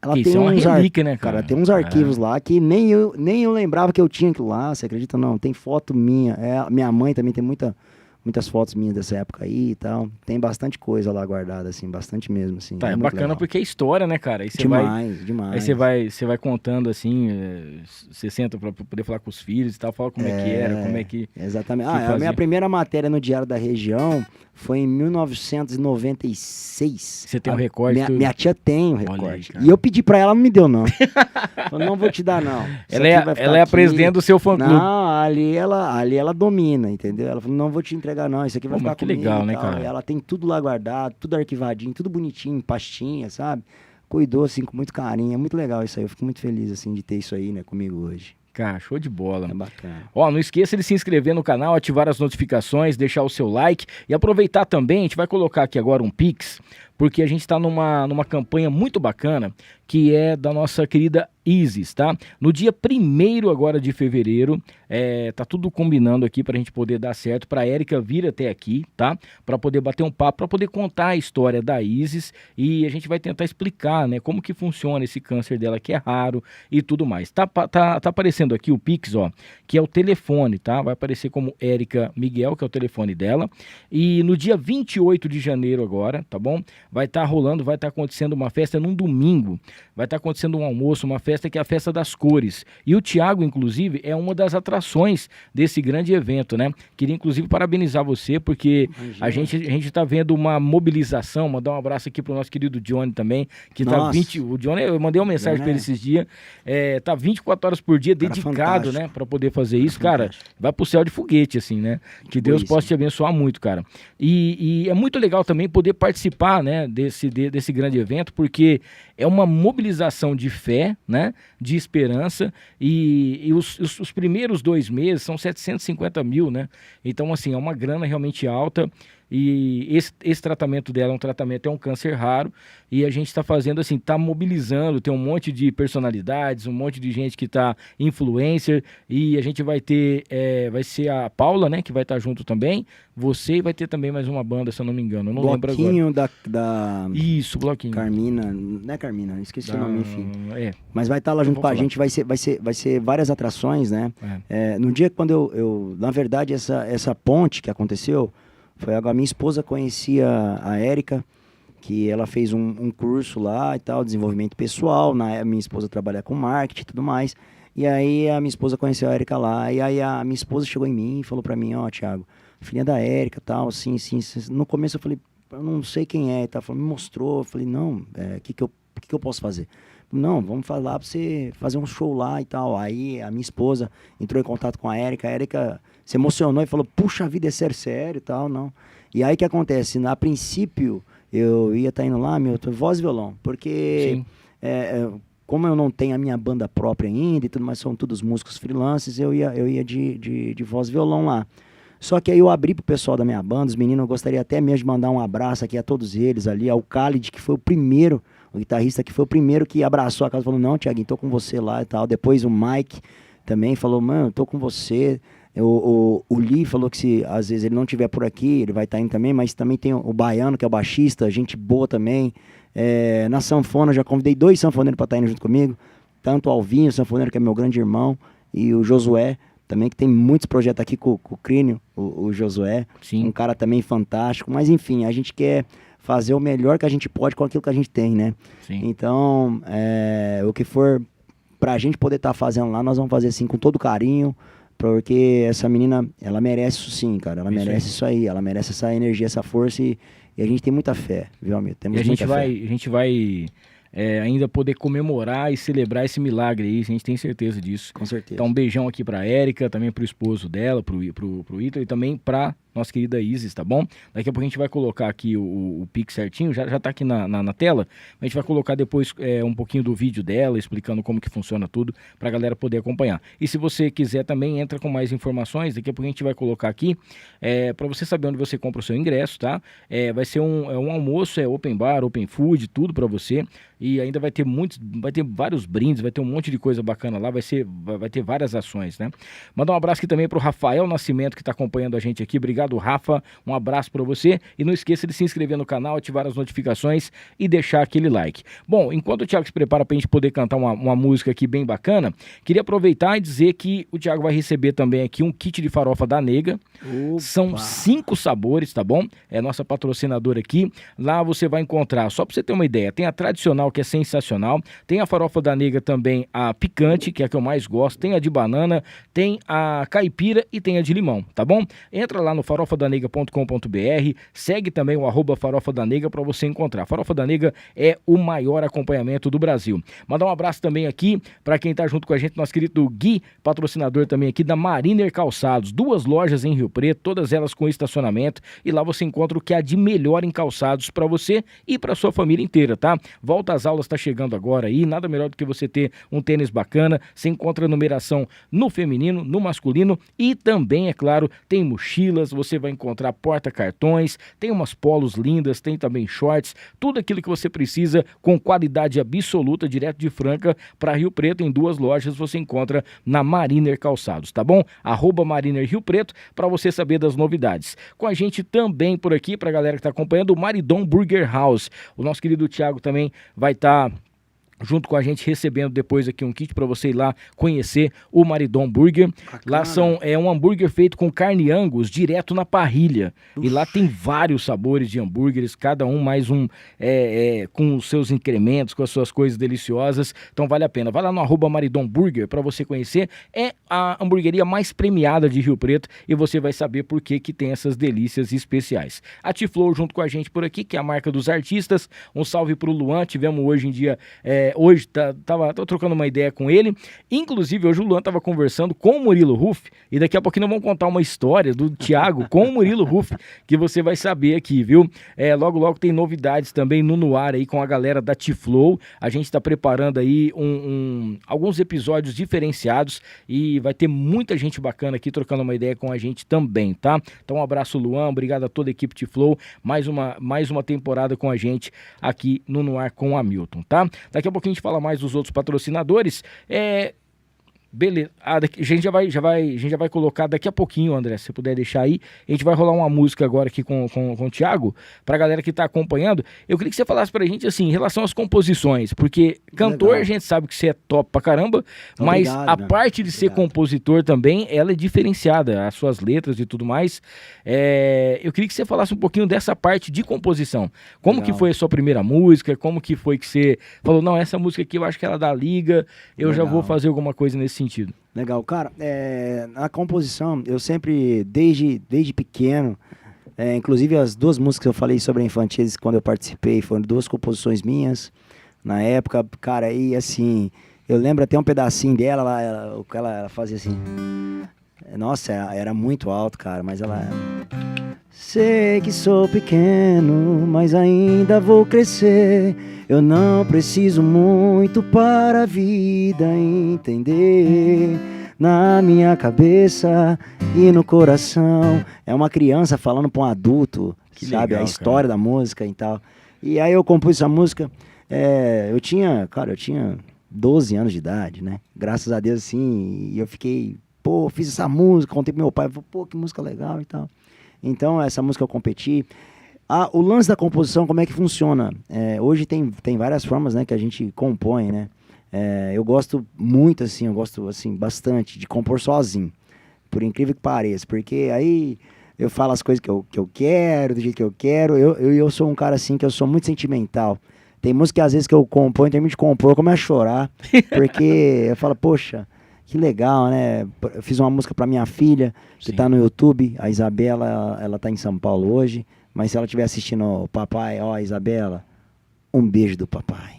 D: Ela
B: Isso
D: tem
B: é uma
D: uns
B: relíquia, né, cara?
D: Tem uns arquivos lá que nem eu lembrava que eu tinha aquilo lá, você acredita? Não, tem foto minha. Minha mãe também tem muitas fotos minhas dessa época aí e tal. Tem bastante coisa lá guardada, assim, bastante mesmo, assim.
B: Tá, é
D: muito
B: bacana
D: legal.
B: porque é história, né, cara? Aí você
D: Demais.
B: Aí você vai contando, assim, você senta pra poder falar com os filhos e tal, fala como é que era, como é que...
D: Exatamente.
B: que
D: A
B: fazia.
D: minha primeira matéria no Diário da Região foi em 1996.
B: Você tem um recorte?
D: Minha tia tem um
B: Olha aí,
D: recorte.
B: cara.
D: E eu pedi pra ela, ela não me deu, não. Falei, não vou te dar, não. Isso aqui vai ficar
B: Ela é a
D: aqui.
B: presidente do seu fã-clube.
D: Não, ali ela domina, entendeu? Ela falou, não vou te entregar, não. Isso aqui vai
B: Pô, mas
D: ficar
B: que
D: comigo
B: legal,
D: e
B: né,
D: tal.
B: cara?
D: E ela tem tudo lá guardado, tudo arquivadinho, tudo bonitinho, em pastinha, sabe? Cuidou, assim, com muito carinho. É muito legal isso aí. Eu fico muito feliz, assim, de ter isso aí, né, comigo hoje.
B: Cara, show de bola.
D: É bacana.
B: Ó, não esqueça de se inscrever no canal, ativar as notificações, deixar o seu like e aproveitar também, a gente vai colocar aqui agora um Pix, porque a gente está numa campanha muito bacana, que é da nossa querida Isis, tá? No dia 1º agora de fevereiro, tá tudo combinando aqui pra gente poder dar certo, pra Érica vir até aqui, tá? Pra poder bater um papo, pra poder contar a história da Isis e a gente vai tentar explicar, né, como que funciona esse câncer dela, que é raro e tudo mais. Tá aparecendo aqui o Pix, ó, que é o telefone, tá? Vai aparecer como Érica Miguel, que é o telefone dela. E no dia 28 de janeiro agora, tá bom? Vai estar rolando, vai estar acontecendo uma festa num domingo. Vai estar acontecendo um almoço, uma festa que é a Festa das Cores. E o Thiago, inclusive, é uma das atrações desse grande evento, né? Queria, inclusive, parabenizar você, porque a gente tá vendo uma mobilização, mandar um abraço aqui pro nosso querido Johnny também, que tá o Johnny, eu mandei uma mensagem pra ele esses dias, tá 24 horas por dia dedicado, né, pra poder fazer isso, cara, vai pro céu de foguete, assim, né? Que Deus possa te abençoar muito, cara. E é muito legal também poder participar, né, desse grande evento, porque é uma mobilização de fé, né, de esperança, e os primeiros 2 meses são 750 mil, né? Então, assim, é uma grana realmente alta. E esse tratamento dela é um câncer raro, e a gente está fazendo assim, está mobilizando, tem um monte de personalidades, um monte de gente que está influencer, e a gente vai ter, vai ser a Paula, né, que vai estar junto também, você, e vai ter também mais uma banda, se eu não me engano, eu não lembro agora.
D: Bloquinho da...
B: Isso, Bloquinho.
D: Carmina, não é Carmina, esqueci o nome, enfim.
B: É.
D: Mas vai estar lá junto com a gente, vai ser várias atrações, né? No dia quando eu na verdade, essa ponte que aconteceu, foi a minha esposa conhecia a Érica, que ela fez um curso lá e tal, desenvolvimento pessoal, minha esposa trabalha com marketing e tudo mais, e aí a minha esposa conheceu a Érica lá, e aí a minha esposa chegou em mim e falou pra mim, ó, Thiago, filhinha da Érica e tal, sim, no começo eu falei, eu não sei quem é e tal, me mostrou, eu falei, não, o que eu posso fazer? Não, vamos falar pra você fazer um show lá e tal. Aí a minha esposa entrou em contato com a Érica se emocionou e falou, puxa vida, é sério e tal, não. E aí o que acontece? A princípio, eu ia estar indo lá, voz e violão, porque como eu não tenho a minha banda própria ainda e tudo mais, são todos músicos freelancers, eu ia de voz e violão lá. Só que aí eu abri pro pessoal da minha banda, os meninos, eu gostaria até mesmo de mandar um abraço aqui a todos eles ali, ao Khalid, que foi o guitarrista que foi o primeiro que abraçou a casa, falou, não, Thiaguinho, tô com você lá e tal. Depois o Mike também falou, mano, tô com você. O Lee falou que se às vezes ele não estiver por aqui, ele vai estar indo também, mas também tem o Baiano, que é o baixista, gente boa também. Na sanfona, eu já convidei 2 sanfoneiros para estar indo junto comigo, tanto o Alvinho, o sanfoneiro, que é meu grande irmão, e o Josué, também, que tem muitos projetos aqui com o Crínio, o Josué.
B: Sim.
D: Um cara também fantástico, mas enfim, a gente quer fazer o melhor que a gente pode com aquilo que a gente tem, né?
B: Sim.
D: Então, o que for pra gente poder estar fazendo lá, nós vamos fazer assim com todo carinho, porque essa menina, ela merece isso sim, cara, ela merece isso aí, ela merece essa energia, essa força, e E a gente tem muita fé, viu, amigo? Temos
B: E a
D: muita fé.
B: gente vai ainda poder comemorar e celebrar esse milagre aí, a gente tem certeza disso.
D: Com certeza.
B: Então um beijão aqui pra Érica, também pro esposo dela, pro Ítalo e também pra nossa querida Isis, tá bom? Daqui a pouco a gente vai colocar aqui o Pix certinho, já tá aqui na tela, a gente vai colocar depois um pouquinho do vídeo dela, explicando como que funciona tudo, pra galera poder acompanhar. E se você quiser também, entra com mais informações, daqui a pouco a gente vai colocar aqui, pra você saber onde você compra o seu ingresso, tá? Vai ser um almoço, open bar, open food, tudo pra você, e ainda vai ter vários brindes, vai ter um monte de coisa bacana lá, vai ter várias ações, né? Mandar um abraço aqui também pro Rafael Nascimento, que tá acompanhando a gente aqui. Obrigado, Rafa, um abraço para você e não esqueça de se inscrever no canal, ativar as notificações e deixar aquele like. Bom, enquanto o Thiago se prepara para a gente poder cantar uma música aqui bem bacana, queria aproveitar e dizer que o Thiago vai receber também aqui um kit de farofa da Nega.
D: Opa.
B: São 5 sabores, tá bom? É nossa patrocinadora aqui. Lá você vai encontrar, só para você ter uma ideia, tem a tradicional, que é sensacional, tem a farofa da Nega também, a picante, que é a que eu mais gosto, tem a de banana, tem a caipira e tem a de limão, tá bom? Entra lá no farofadanega.com.br, segue também o @farofa da Nega para você encontrar. Farofa da Nega é o maior acompanhamento do Brasil. Mandar um abraço também aqui para quem tá junto com a gente, nosso querido Gui, patrocinador também aqui da Mariner Calçados, 2 lojas em Rio Preto, todas elas com estacionamento, e lá você encontra o que há de melhor em calçados para você e para sua família inteira, tá? Volta às aulas tá chegando agora aí, nada melhor do que você ter um tênis bacana. Você encontra numeração no feminino, no masculino e também, é claro, tem mochilas, você vai encontrar porta-cartões, tem umas polos lindas, tem também shorts, tudo aquilo que você precisa com qualidade absoluta, direto de Franca para Rio Preto, em 2 lojas você encontra na Mariner Calçados, tá bom? @Mariner Rio Preto para você saber das novidades. Com a gente também por aqui, pra galera que tá acompanhando, o Maridon Burger House. O nosso querido Thiago também vai estar junto com a gente, recebendo depois aqui um kit para você ir lá conhecer o Maridon Burger. Lá é um hambúrguer feito com carne Angus, direto na parrilha. E lá tem vários sabores de hambúrgueres, cada um mais um com os seus incrementos, com as suas coisas deliciosas. Então vale a pena. Vai lá no @Maridon Burger para você conhecer. É a hamburgueria mais premiada de Rio Preto e você vai saber por que tem essas delícias especiais. A Tiflow junto com a gente por aqui, que é a marca dos artistas. Um salve pro Luan. Tivemos hoje em dia... hoje tava trocando uma ideia com ele, inclusive hoje o Luan tava conversando com o Murilo Huff, e daqui a pouquinho nós vamos contar uma história do Thiago com o Murilo Huff, que você vai saber aqui, viu? Logo tem novidades também no ar aí com a galera da Tiflow. A gente tá preparando aí alguns episódios diferenciados e vai ter muita gente bacana aqui trocando uma ideia com a gente também, tá? Então um abraço, Luan, obrigado a toda a equipe Tiflow, mais uma temporada com a gente aqui no Ar com o Hamilton, tá? Daqui a pouquinho a gente fala mais dos outros patrocinadores. Beleza, a gente já vai colocar daqui a pouquinho, André, se você puder deixar aí, a gente vai rolar uma música agora aqui com o Thiago, pra galera que tá acompanhando. Eu queria que você falasse pra gente, assim, em relação às composições, porque cantor a gente sabe que você é top pra caramba, mas a parte de ser compositor também, ela é diferenciada, as suas letras e tudo mais. Eu queria que você falasse um pouquinho dessa parte de composição. Como que foi a sua primeira música? Como que foi que você falou, não, essa música aqui eu acho que ela dá liga, eu já vou fazer alguma coisa nesse sentido.
D: Legal, cara, na composição, eu sempre, desde pequeno, inclusive as 2 músicas que eu falei sobre a Infantis quando eu participei, foram 2 composições minhas, na época, cara, e assim, eu lembro até um pedacinho dela, ela fazia assim, nossa, era muito alto, cara, mas ela... Sei que sou pequeno, mas ainda vou crescer. Eu não preciso muito para a vida entender. Na minha cabeça e no coração. É uma criança falando para um adulto, que sabe, legal, a história da música e tal. E aí eu compus essa música, eu tinha 12 anos de idade, né? Graças a Deus, assim, e eu fiquei, fiz essa música, contei pro meu pai, falei, que música legal e tal. Então, essa música eu competi. O lance da composição, como é que funciona? Hoje tem várias formas, né, que a gente compõe, né? Eu gosto muito, assim, bastante de compor sozinho, por incrível que pareça, porque aí eu falo as coisas que eu quero, do jeito que eu quero. Eu sou um cara, assim, que eu sou muito sentimental. Tem música que às vezes que eu componho, termino de compor, eu começo a chorar, porque eu falo, poxa... Que legal, né? Eu fiz uma música pra minha filha, que tá no YouTube. A Isabela, ela tá em São Paulo hoje. Mas se ela estiver assistindo o papai, ó, Isabela, um beijo do papai.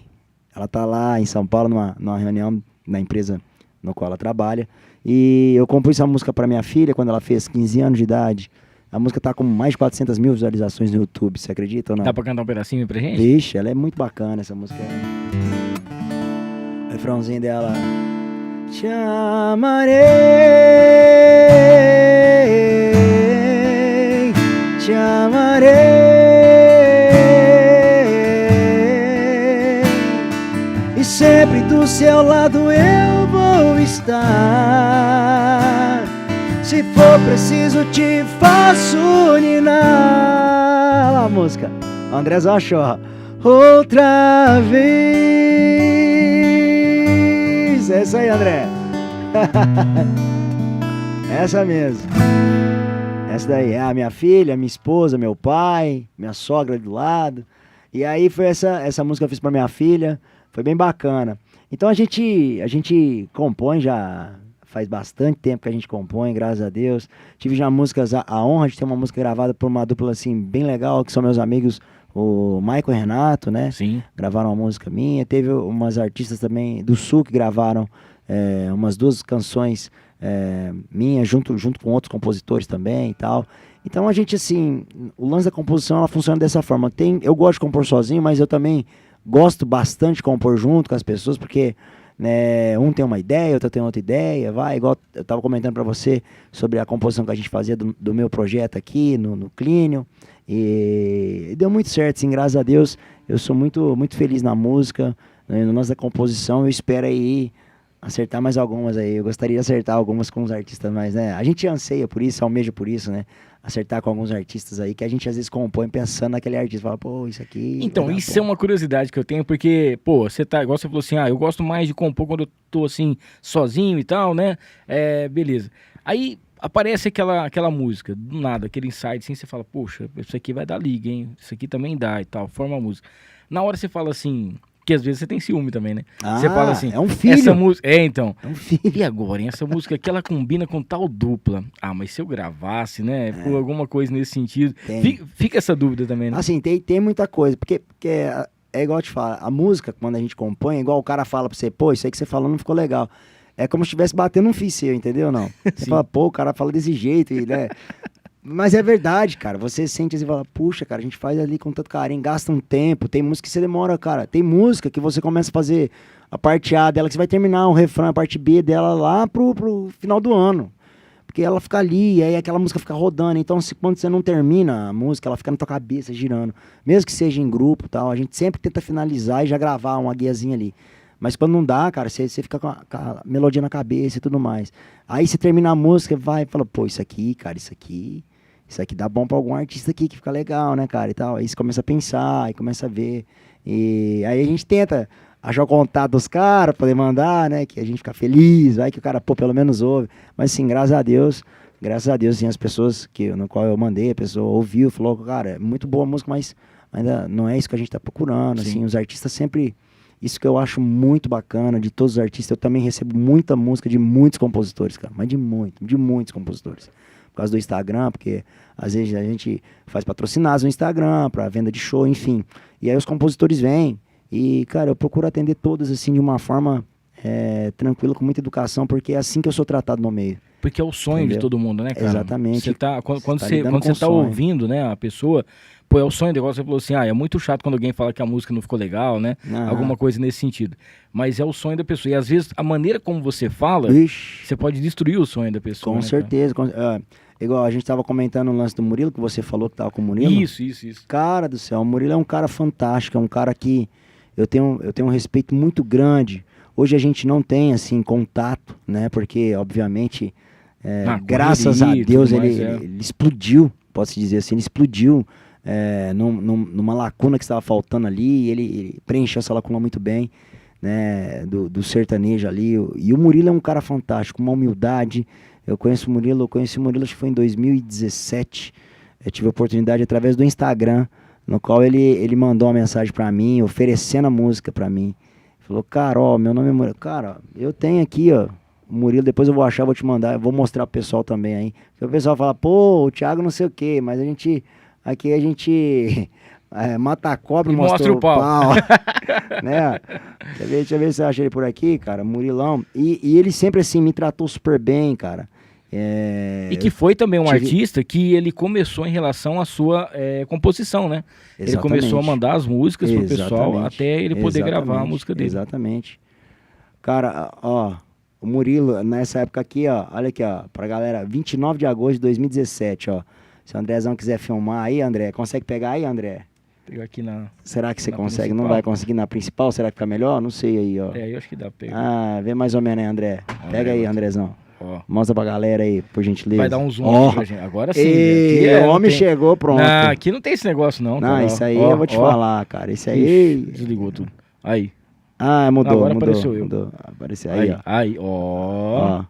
D: Ela tá lá em São Paulo numa reunião na empresa no qual ela trabalha. E eu compus essa música para minha filha quando ela fez 15 anos de idade. A música tá com mais de 400 mil visualizações no YouTube, você acredita ou não?
B: Dá pra cantar um pedacinho pra gente?
D: Vixe, ela é muito bacana essa música. O refrãozinho dela. Te amarei, te amarei, e sempre do seu lado eu vou estar. Se for preciso te faço ninar. Olha lá a música, André Zachorra. Outra vez. É isso aí, André. Essa mesmo. Essa daí é a minha filha, minha esposa, meu pai, minha sogra do lado. E aí foi essa música que eu fiz pra minha filha. Foi bem bacana. Então a gente compõe já faz bastante tempo que a gente compõe, graças a Deus. Tive já músicas, a honra de ter uma música gravada por uma dupla assim bem legal, que são meus amigos, o Michael e Renato, né?
B: Sim.
D: Gravaram uma música minha. Teve umas artistas também do Sul que gravaram umas 2 canções minhas, junto com outros compositores também e tal. Então a gente, assim, o lance da composição, ela funciona dessa forma. Eu gosto de compor sozinho, mas eu também gosto bastante de compor junto com as pessoas, porque né, um tem uma ideia, outro tem outra ideia, igual eu estava comentando para você sobre a composição que a gente fazia do meu projeto aqui no Clínio, e deu muito certo, sim, graças a Deus. Eu sou muito, muito feliz na música, né, no lance da composição. Eu espero aí acertar mais algumas aí. Eu gostaria de acertar algumas com os artistas, mas né, a gente anseia por isso, almeja por isso, né? Acertar com alguns artistas aí, que a gente às vezes compõe pensando naquele artista, fala, pô, isso aqui...
B: Então, isso é uma curiosidade que eu tenho, porque, pô, igual você falou assim, eu gosto mais de compor quando eu tô assim, sozinho e tal, né? Beleza. Aí aparece aquela música, do nada, aquele insight assim, você fala, poxa, isso aqui vai dar liga, hein? Isso aqui também dá e tal, forma a música. Na hora você fala assim... Porque às vezes você tem ciúme também, né? Você fala assim...
D: É um filho.
B: Essa música... então.
D: É um filho.
B: E agora, hein? Essa música aqui, ela combina com tal dupla. Mas se eu gravasse, né? Por alguma coisa nesse sentido. Fica essa dúvida também, né?
D: Assim, tem muita coisa. Porque é igual eu te falo. A música, quando a gente compõe, igual o cara fala pra você, pô, isso aí que você falou não ficou legal. É como se estivesse batendo um fio seu, entendeu? Não. Você fala, pô, o cara fala desse jeito, né? Mas é verdade, cara. Você sente assim e fala, puxa, cara, a gente faz ali com tanto carinho, gasta um tempo. Tem música que você demora, cara. Tem música que você começa a fazer a parte A dela, que você vai terminar o refrão, a parte B dela lá pro final do ano. Porque ela fica ali, e aí aquela música fica rodando. Então, quando você não termina a música, ela fica na tua cabeça, girando. Mesmo que seja em grupo e tal, a gente sempre tenta finalizar e já gravar uma guiazinha ali. Mas quando não dá, cara, você fica com a melodia na cabeça e tudo mais. Aí você termina a música, vai e fala, pô, isso aqui, cara, isso aqui dá bom pra algum artista aqui, que fica legal, né, cara, e tal. Aí você começa a pensar, aí começa a ver. E aí a gente tenta achar o contato dos caras, poder mandar, né, que a gente fica feliz, vai que o cara, pô, pelo menos ouve. Mas, assim, graças a Deus, assim, as pessoas no qual eu mandei, a pessoa ouviu, falou, cara, é muito boa a música, mas ainda não é isso que a gente tá procurando, assim, os artistas sempre... Isso que eu acho muito bacana de todos os artistas. Eu também recebo muita música de muitos compositores, cara, mas de muitos compositores. Por causa do Instagram, porque às vezes a gente faz patrocinados no Instagram para venda de show, enfim. E aí os compositores vêm e, cara, eu procuro atender todos assim de uma forma tranquila, com muita educação, porque é assim que eu sou tratado no meio.
B: Porque é o sonho de todo mundo, né, cara?
D: Exatamente.
B: Você quando você tá ouvindo, né, a pessoa, pô, é o sonho, igual você falou assim, é muito chato quando alguém fala que a música não ficou legal, né? Alguma coisa nesse sentido. Mas é o sonho da pessoa. E às vezes a maneira como você fala, você pode destruir o sonho da pessoa.
D: Com certeza. Igual a gente tava comentando o lance do Murilo, que você falou que tava com o Murilo.
B: Isso.
D: Cara do céu, o Murilo é um cara fantástico, é um cara que eu tenho um respeito muito grande. Hoje a gente não tem, assim, contato, né? Porque, obviamente, graças a Deus, ele explodiu, posso dizer assim, ele explodiu numa lacuna que estava faltando ali, e ele preencheu essa lacuna muito bem, né? Do sertanejo ali. E o Murilo é um cara fantástico, uma humildade. Eu conheci o Murilo acho que foi em 2017. Eu tive a oportunidade através do Instagram, no qual ele mandou uma mensagem pra mim, oferecendo a música pra mim. Falou, cara, ó, meu nome é Murilo. Cara, eu tenho aqui, ó, o Murilo, depois eu vou achar, vou te mandar, eu vou mostrar pro pessoal também aí. Porque o pessoal fala, pô, o Thiago não sei o quê, mas a gente Aqui a gente mata a cobra e
B: mostra o pau.
D: Né? Deixa eu ver se eu acho ele por aqui, cara, Murilão. E ele sempre, assim, me tratou super bem, cara.
B: E que foi também um artista que ele começou em relação à sua composição, né?
D: Exatamente.
B: Ele começou a mandar as músicas pro pessoal até ele poder gravar a música dele.
D: Exatamente. Cara, ó, o Murilo, nessa época aqui, ó, olha aqui, ó, pra galera, 29 de agosto de 2017, ó. Se o Andrezão quiser filmar aí, André, consegue pegar aí, André?
B: Pegar aqui na...
D: Será que você consegue?
B: Principal.
D: Não vai conseguir na principal? Será que fica melhor? Não sei aí, ó.
B: Eu acho que dá pra pegar.
D: Ah, vê mais ou menos aí, André. Pega aí, Andrezão.
B: Ó.
D: Mostra pra galera aí, por gentileza.
B: Vai dar um zoom aqui pra gente. Agora sim.
D: O homem chegou, pronto.
B: Não, aqui não tem esse negócio não.
D: Não,
B: cara.
D: isso aí eu vou te falar, cara. Isso aí...
B: Desligou tudo. Aí.
D: Ah, mudou.
B: Agora
D: mudou,
B: apareceu eu.
D: mudou. Apareceu aí, ó.
B: Aí, ó.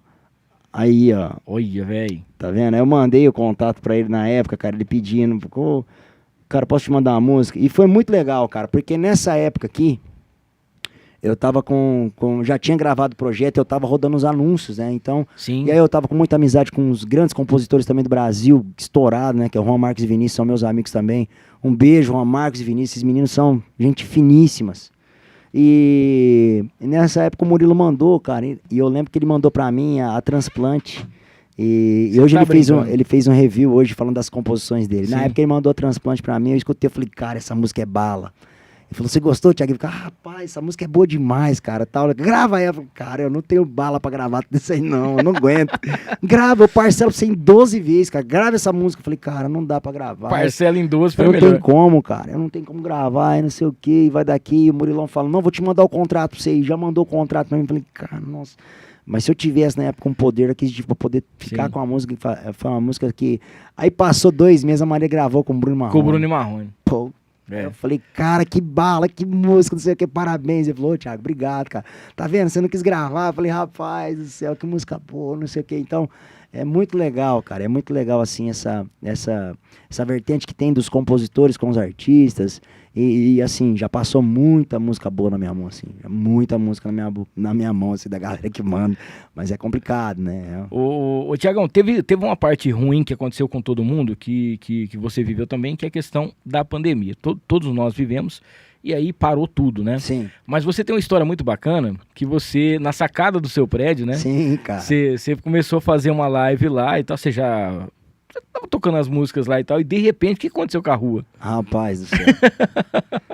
D: Aí, ó.
B: Olha, velho.
D: Tá vendo? Eu mandei o contato pra ele na época, cara, ele pedindo, cara, posso te mandar uma música? E foi muito legal, cara, porque nessa época aqui, eu tava já tinha gravado o projeto, eu tava rodando os anúncios, né, então...
B: Sim.
D: E aí eu tava com muita amizade com os grandes compositores também do Brasil, estourado, né, que é o Juan Marques e Vinícius, são meus amigos também. Um beijo, Juan Marques e Vinícius, esses meninos são gente finíssimas. E nessa época o Murilo mandou, cara, e eu lembro que ele mandou pra mim a Transplante. E hoje ele fez um review hoje falando das composições dele.
B: Sim.
D: Na época ele mandou a Transplante pra mim, eu escutei, eu falei, cara, essa música é bala. Ele falou, você gostou, Thiago? Eu falei, rapaz, essa música é boa demais, cara. Tal. Grava aí. Eu falei, cara, eu não tenho bala pra gravar tudo isso aí, não. Eu não aguento. Grava, eu parcelo pra você em 12 vezes, cara. Grava essa música. Eu falei, cara, não dá pra gravar.
B: Parcela em 12 foi
D: melhor. Eu não tenho como, cara. Eu não tenho como gravar, e não sei o que. Vai daqui. E o Murilão fala, não, vou te mandar o contrato pra você. E já mandou o contrato pra mim. Eu falei, cara, nossa. Mas se eu tivesse na época um poder aquisitivo pra poder ficar com a música, foi uma música que... Aí passou 2 meses, a Maria gravou com o Bruno Marrone.
B: Com o Bruno Marrone.
D: Pô. Eu falei, cara, que bala, que música, não sei o que, parabéns. Ele falou, Thiago, obrigado, cara. Tá vendo? Você não quis gravar. Eu falei, rapaz do céu, que música boa, não sei o que. Então, é muito legal, cara. É muito legal, assim, essa vertente que tem dos compositores com os artistas. E assim, já passou muita música boa na minha mão, assim. Muita música na minha mão, assim, da galera que manda. Mas é complicado, né?
B: Ô Thiagão, teve uma parte ruim que aconteceu com todo mundo, que você viveu também, que é a questão da pandemia. Todos nós vivemos, e aí parou tudo, né?
D: Sim.
B: Mas você tem uma história muito bacana, que você, na sacada do seu prédio, né?
D: Sim, cara.
B: Você começou a fazer uma live lá e tal, você tava tocando as músicas lá e tal, e de repente, o que aconteceu com a rua?
D: Rapaz do céu.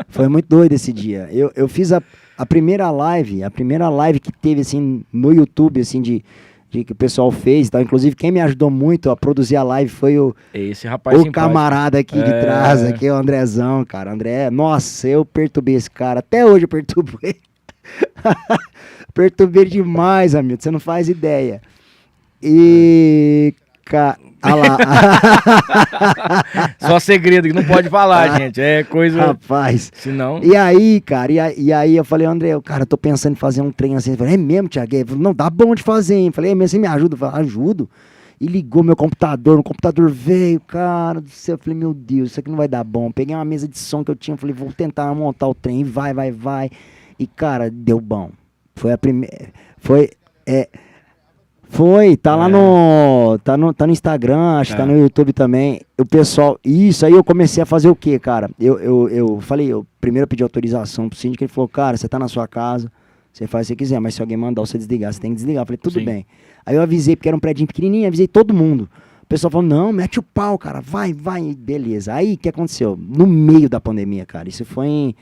D: Foi muito doido esse dia. Eu fiz a primeira live que teve, assim, no YouTube, assim, de que o pessoal fez e tal. Inclusive, quem me ajudou muito a produzir a live foi
B: esse rapaz
D: o
B: simpático.
D: Camarada aqui de trás, aqui, o Andrezão, cara. André, nossa, eu perturbei esse cara. Até hoje eu perturbo ele. Perturbei demais, amigo. Você não faz ideia. E... Ah lá.
B: Só segredo que não pode falar, gente. É coisa...
D: Rapaz.
B: Senão...
D: E aí, cara, e aí eu falei, André, cara, eu tô pensando em fazer um trem assim. Eu falei, é mesmo, Thiago? Ele falou, não, dá bom de fazer, hein? Eu falei, é mesmo, você me ajuda? Eu falei, ajudo. E ligou meu computador veio, cara do céu. Eu falei, meu Deus, isso aqui não vai dar bom. Peguei uma mesa de som que eu tinha, falei, vou tentar montar o trem. Vai. E, cara, deu bom. Foi a primeira... Tá lá tá no Instagram, acho que tá no YouTube também. O pessoal, isso aí eu comecei a fazer o quê, cara? Eu falei, primeiro eu pedi autorização pro síndico, ele falou, cara, você tá na sua casa, você faz o que você quiser, mas se alguém mandar você desligar, você tem que desligar. Eu falei, tudo bem. Aí eu avisei, porque era um prédio pequenininho, avisei todo mundo. O pessoal falou, não, mete o pau, cara, vai, beleza. Aí, o que aconteceu? No meio da pandemia, cara, isso foi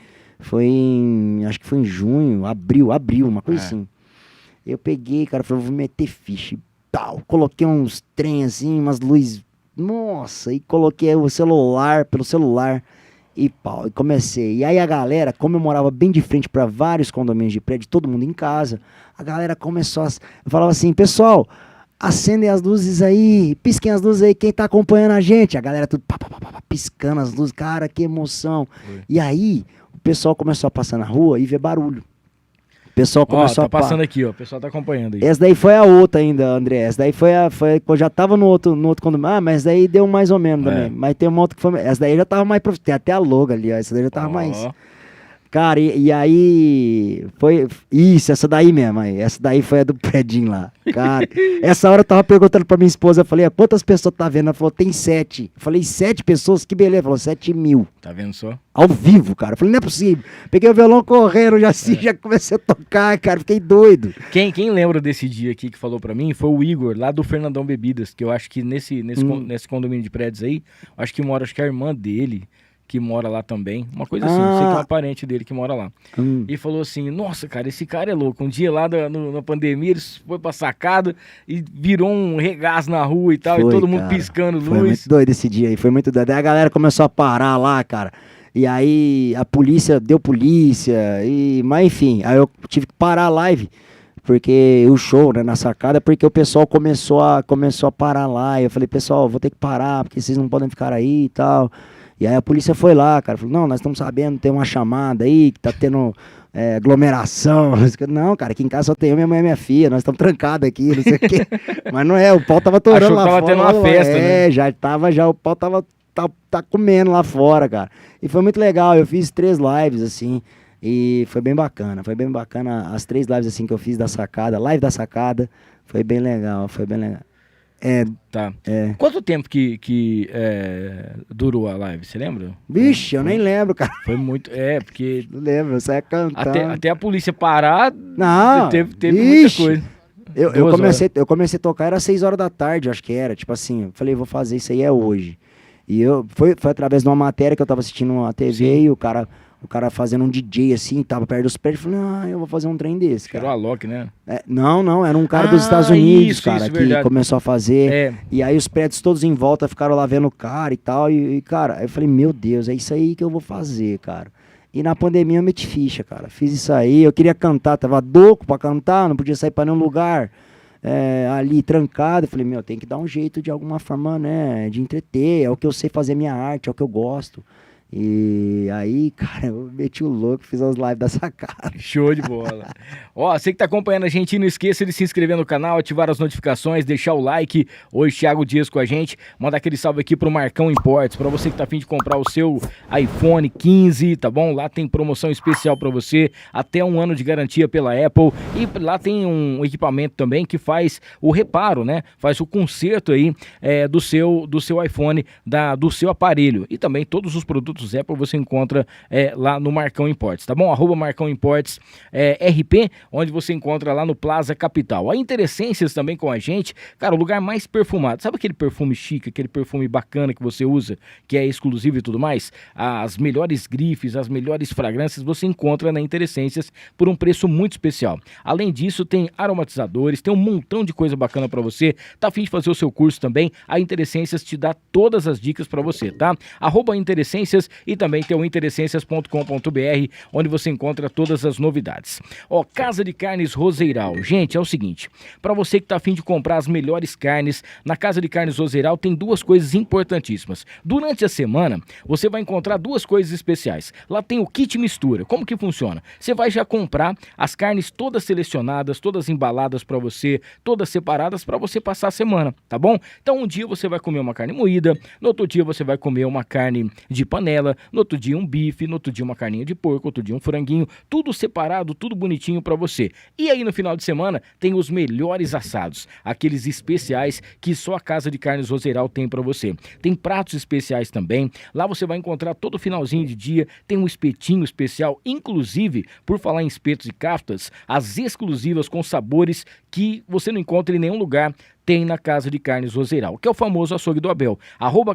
D: em acho que foi em junho, abril, uma coisa assim. Eu peguei, cara, falei, vou meter ficha e tal. Coloquei uns trem assim, umas luzes, nossa, e coloquei pelo celular e pau, e comecei. E aí a galera, como eu morava bem de frente para vários condomínios de prédio, todo mundo em casa, a galera começou eu falava assim, pessoal, acendem as luzes aí, pisquem as luzes aí, quem tá acompanhando a gente. A galera tudo piscando as luzes, cara, que emoção. E aí, o pessoal começou a passar na rua e ver barulho. O pessoal começou
B: tá passando aqui, ó. O pessoal tá acompanhando aí.
D: Essa daí foi a outra ainda, André. Essa daí foi eu já tava no outro condomínio. Ah, mas daí deu mais ou menos também. Mas tem uma outra que foi... Essa daí já tava mais... Tem até a logo ali, ó. Essa daí já tava mais... Cara, e aí foi isso, essa daí mesmo, aí. Essa daí foi a do predinho lá. Cara, essa hora eu tava perguntando pra minha esposa, eu falei, quantas pessoas tá vendo? Ela falou, tem 7. Eu falei, 7 pessoas? Que beleza. Ela falou, 7.000.
B: Tá vendo só?
D: Ao vivo, cara. Eu falei, não é possível. Peguei o violão correndo, já comecei a tocar, cara, fiquei doido.
B: Quem lembra desse dia aqui que falou pra mim foi o Igor, lá do Fernandão Bebidas, que eu acho que nesse condomínio de prédios aí, acho que a irmã dele, que mora lá também, uma coisa assim, não sei que é uma parente dele que mora lá. E falou assim, nossa, cara, esse cara é louco. Um dia lá na pandemia, ele foi pra sacada e virou um regaço na rua e tal, e todo mundo piscando luz.
D: Foi muito doido esse dia aí, foi muito doido. Aí a galera começou a parar lá, cara. E aí a polícia deu polícia, mas enfim, aí eu tive que parar a live, porque o show, né, na sacada, porque o pessoal começou a parar lá. E eu falei, pessoal, vou ter que parar, porque vocês não podem ficar aí e tal. E aí a polícia foi lá, cara, falou, não, nós estamos sabendo, tem uma chamada aí, que tá tendo aglomeração. Não, cara, aqui em casa só tem eu, minha mãe e minha filha, nós estamos trancados aqui, não sei o quê. Mas não é, o pau tava torando lá fora.
B: Achou que tava tendo uma festa, né?
D: Já o pau tava tá comendo lá fora, cara. E foi muito legal, eu fiz 3 lives, assim, e foi bem bacana as 3 lives, assim, que eu fiz da sacada, live da sacada, foi bem legal.
B: Tá. Quanto tempo que durou a live, você lembra?
D: Bicho, eu nem lembro, cara.
B: Foi muito, porque...
D: Não lembro, eu saia cantando.
B: Até a polícia parar,
D: não,
B: teve muita coisa.
D: Eu comecei a tocar, era 6 horas da tarde, acho que era, tipo assim, eu falei, vou fazer isso aí hoje. E foi através de uma matéria que eu tava assistindo na TV. Sim. E o cara fazendo um DJ assim, tava perto dos prédios, eu falei, eu vou fazer um trem desse, cara.
B: Era o Alok, né?
D: Não, era um cara dos Estados Unidos, cara, que
B: verdade.
D: Começou a fazer. E aí os prédios todos em volta ficaram lá vendo o cara e tal. E cara, eu falei, meu Deus, é isso aí que eu vou fazer, cara. E na pandemia eu meti ficha, cara. Fiz isso aí, eu queria cantar, tava louco pra cantar, não podia sair pra nenhum lugar. Ali trancado, eu falei, tem que dar um jeito de alguma forma, né, de entreter, é o que eu sei fazer minha arte, é o que eu gosto. E aí, cara, eu meti o louco, fiz as lives da sacada.
B: Show de bola. Você que tá acompanhando a gente, não esqueça de se inscrever no canal, ativar as notificações, deixar o like. Hoje, Thiago Dias com a gente. Manda aquele salve aqui pro Marcão Imports, pra você que tá a fim de comprar o seu iPhone 15, tá bom? Lá tem promoção especial pra você, até 1 ano de garantia pela Apple. E lá tem um equipamento também que faz o reparo, né? Faz o conserto aí do seu iPhone, do seu aparelho. E também todos os produtos Apple você encontra lá no Marcão Imports, tá bom? @Marcão Imports RP, onde você encontra lá no Plaza Capital. A Interessências também com a gente, cara, o lugar mais perfumado. Sabe aquele perfume chique, aquele perfume bacana que você usa, que é exclusivo e tudo mais? As melhores grifes, as melhores fragrâncias você encontra na Interessências por um preço muito especial. Além disso, tem aromatizadores, tem um montão de coisa bacana pra você. Tá a fim de fazer o seu curso também? A Interessências te dá todas as dicas pra você, tá? @Interessências e também tem o interessências.com.br, onde você encontra todas as novidades. Casa de Carnes Roseiral. Gente, é o seguinte, para você que tá a fim de comprar as melhores carnes, na Casa de Carnes Roseiral tem 2 coisas importantíssimas. Durante a semana, você vai encontrar 2 coisas especiais. Lá tem o kit mistura. Como que funciona? Você vai já comprar as carnes todas selecionadas, todas embaladas para você, todas separadas para você passar a semana, tá bom? Então um dia você vai comer uma carne moída, no outro dia você vai comer uma carne de panela, no outro dia um bife, no outro dia uma carninha de porco, outro dia um franguinho, tudo separado, tudo bonitinho pra você. E aí no final de semana tem os melhores assados, aqueles especiais que só a Casa de Carnes Roseiral tem pra você. Tem pratos especiais também, lá você vai encontrar todo finalzinho de dia, tem um espetinho especial, inclusive, por falar em espetos e kaftas, as exclusivas com sabores que você não encontra em nenhum lugar, tem na Casa de Carnes Roseiral, que é o famoso açougue do Abel.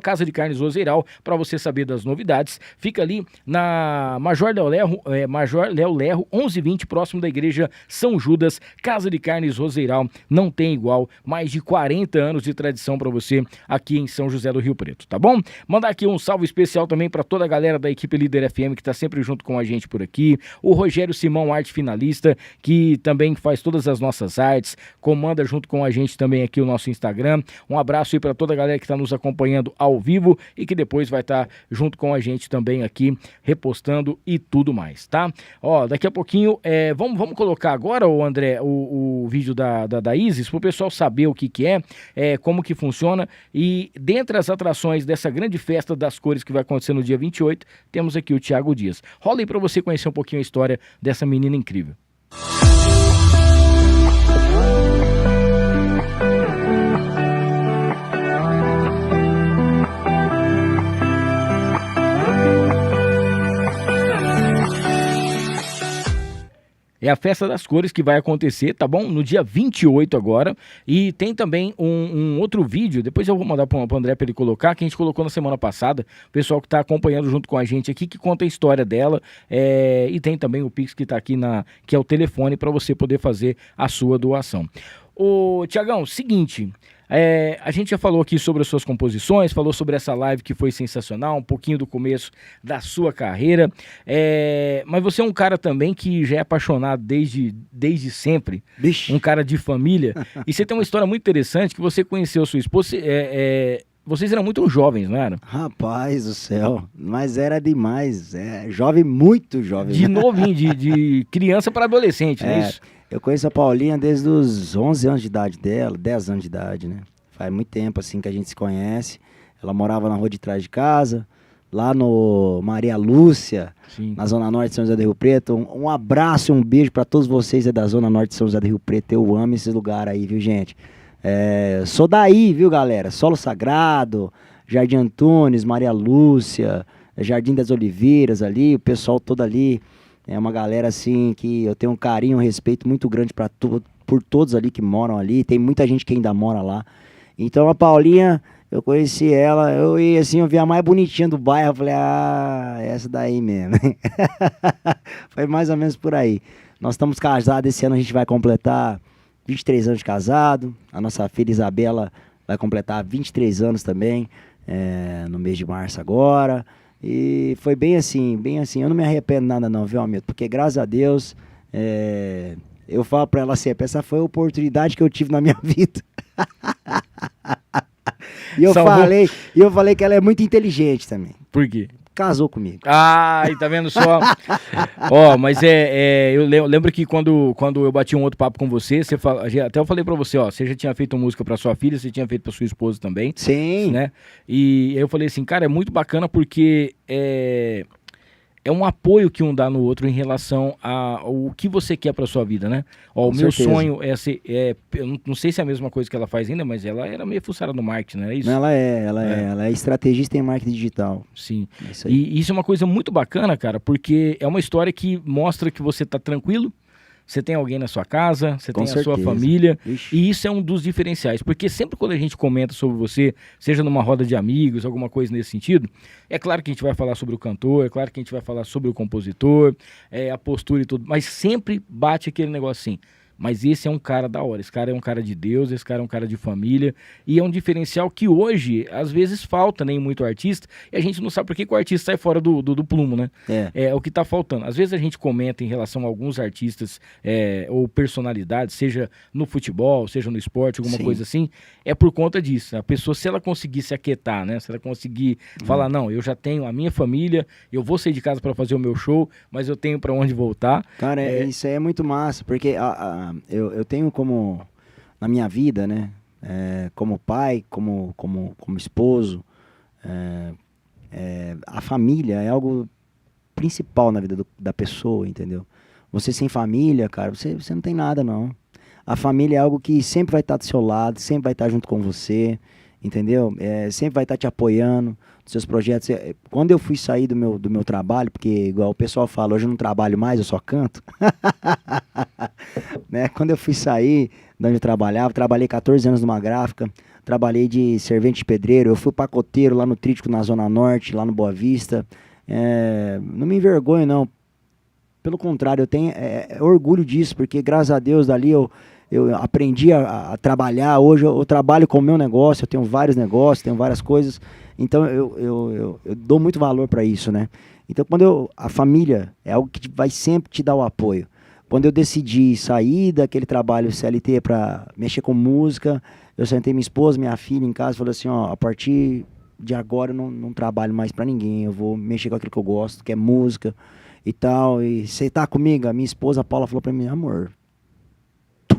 B: @Casa de Carnes Roseiral, para você saber das novidades. Fica ali na Major Léo Lerro, 1120, próximo da Igreja São Judas. Casa de Carnes Roseiral, não tem igual. Mais de 40 anos de tradição para você aqui em São José do Rio Preto, tá bom? Mandar aqui um salve especial também para toda a galera da equipe Líder FM, que tá sempre junto com a gente por aqui. O Rogério Simão, arte finalista, que também faz todas as nossas artes, comanda junto com a gente também aqui o nosso Instagram. Um abraço aí para toda a galera que está nos acompanhando ao vivo e que depois vai estar junto com a gente também aqui, repostando e tudo mais, tá? Ó, daqui a pouquinho, vamos colocar agora, André, o vídeo da Isis, para o pessoal saber o que é, como que funciona. E dentre as atrações dessa grande festa das cores que vai acontecer no dia 28, temos aqui o Thiago Dias. Rola aí para você conhecer um pouquinho a história dessa menina incrível. É a Festa das Cores que vai acontecer, tá bom? No dia 28 agora. E tem também um outro vídeo, depois eu vou mandar pro André para ele colocar, que a gente colocou na semana passada. O pessoal que tá acompanhando junto com a gente aqui, que conta a história dela. E tem também o Pix que tá aqui, que é o telefone para você poder fazer a sua doação. Ô, Tiagão, seguinte... a gente já falou aqui sobre as suas composições, falou sobre essa live que foi sensacional, um pouquinho do começo da sua carreira, mas você é um cara também que já é apaixonado desde sempre,
D: Bicho.
B: Um cara de família, e você tem uma história muito interessante, que você conheceu sua esposa, vocês eram muito jovens, não eram?
D: Rapaz do céu, mas era demais, jovem, muito jovem.
B: De novinho, de criança para adolescente, não é isso?
D: Eu conheço a Paulinha desde os 11 anos de idade dela, 10 anos de idade, né? Faz muito tempo, assim, que a gente se conhece. Ela morava na rua de trás de casa, lá no Maria Lúcia,
B: Sim.
D: Na Zona Norte de São José do Rio Preto. Um abraço e um beijo para todos vocês da Zona Norte de São José do Rio Preto. Eu amo esse lugar aí, viu, gente? Sou daí, viu, galera? Solo Sagrado, Jardim Antunes, Maria Lúcia, Jardim das Oliveiras ali, o pessoal todo ali. É uma galera, assim, que eu tenho um carinho, um respeito muito grande por todos ali que moram ali. Tem muita gente que ainda mora lá. Então, a Paulinha, eu conheci ela, eu vi a mais bonitinha do bairro. Eu falei, essa daí mesmo. Foi mais ou menos por aí. Nós estamos casados, esse ano a gente vai completar 23 anos de casado. A nossa filha Isabela vai completar 23 anos também, no mês de março agora. E foi bem assim, eu não me arrependo nada não, viu, Hamilton? Porque graças a Deus, eu falo pra ela sempre, essa foi a oportunidade que eu tive na minha vida. E eu falei que ela é muito inteligente também.
B: Por quê?
D: Casou comigo.
B: E tá vendo só? Mas eu lembro que quando eu bati um outro papo com você, até eu falei pra você, você já tinha feito música pra sua filha, você tinha feito pra sua esposa também.
D: Sim.
B: Né? E eu falei assim, cara, é muito bacana porque é um apoio que um dá no outro em relação ao que você quer pra sua vida, né? O meu sonho é ser... eu não sei se é a mesma coisa que ela faz ainda, mas ela era meio fuçada no marketing, não é isso?
D: Ela é estrategista em marketing digital.
B: Sim.
D: É isso aí.
B: E isso é uma coisa muito bacana, cara, porque é uma história que mostra que você tá tranquilo, você tem alguém na sua casa, você tem a sua família. Ixi. E isso é um dos diferenciais, porque sempre quando a gente comenta sobre você, seja numa roda de amigos, alguma coisa nesse sentido, é claro que a gente vai falar sobre o cantor, é claro que a gente vai falar sobre o compositor, a postura e tudo, mas sempre bate aquele negócio assim, mas esse é um cara da hora, esse cara é um cara de Deus, esse cara é um cara de família, e é um diferencial que hoje, às vezes, falta, né, em muito artista, e a gente não sabe por que o artista sai fora do plumo, né? É o que tá faltando. Às vezes a gente comenta em relação a alguns artistas ou personalidades, seja no futebol, seja no esporte, alguma coisa assim, é por conta disso. A pessoa, se ela conseguir se aquietar, né, se ela conseguir falar, não, eu já tenho a minha família, eu vou sair de casa para fazer o meu show, mas eu tenho para onde voltar.
D: Cara, isso aí é muito massa, porque eu tenho como, na minha vida, né, como pai, como esposo, a família é algo principal na vida da pessoa, entendeu? Você sem família, cara, você não tem nada, não. A família é algo que sempre vai estar do seu lado, sempre vai estar junto com você, entendeu? Sempre vai estar te apoiando nos seus projetos. Quando eu fui sair do meu trabalho, porque igual o pessoal fala, hoje eu não trabalho mais, eu só canto. Né? Quando eu fui sair de onde eu trabalhava, trabalhei 14 anos numa gráfica, trabalhei de servente de pedreiro, eu fui pacoteiro lá no Trítico, na Zona Norte, lá no Boa Vista. Não me envergonho, não. Pelo contrário, eu tenho orgulho disso, porque graças a Deus dali eu aprendi a trabalhar. Hoje eu trabalho com o meu negócio, eu tenho vários negócios, tenho várias coisas, então eu dou muito valor para isso, né? Então a família é algo que vai sempre te dar o apoio. Quando eu decidi sair daquele trabalho CLT para mexer com música, eu sentei minha esposa, minha filha em casa e falei assim, ó, a partir de agora eu não trabalho mais pra ninguém, eu vou mexer com aquilo que eu gosto, que é música e tal, e você tá comigo? A minha esposa, a Paula, falou pra mim, amor,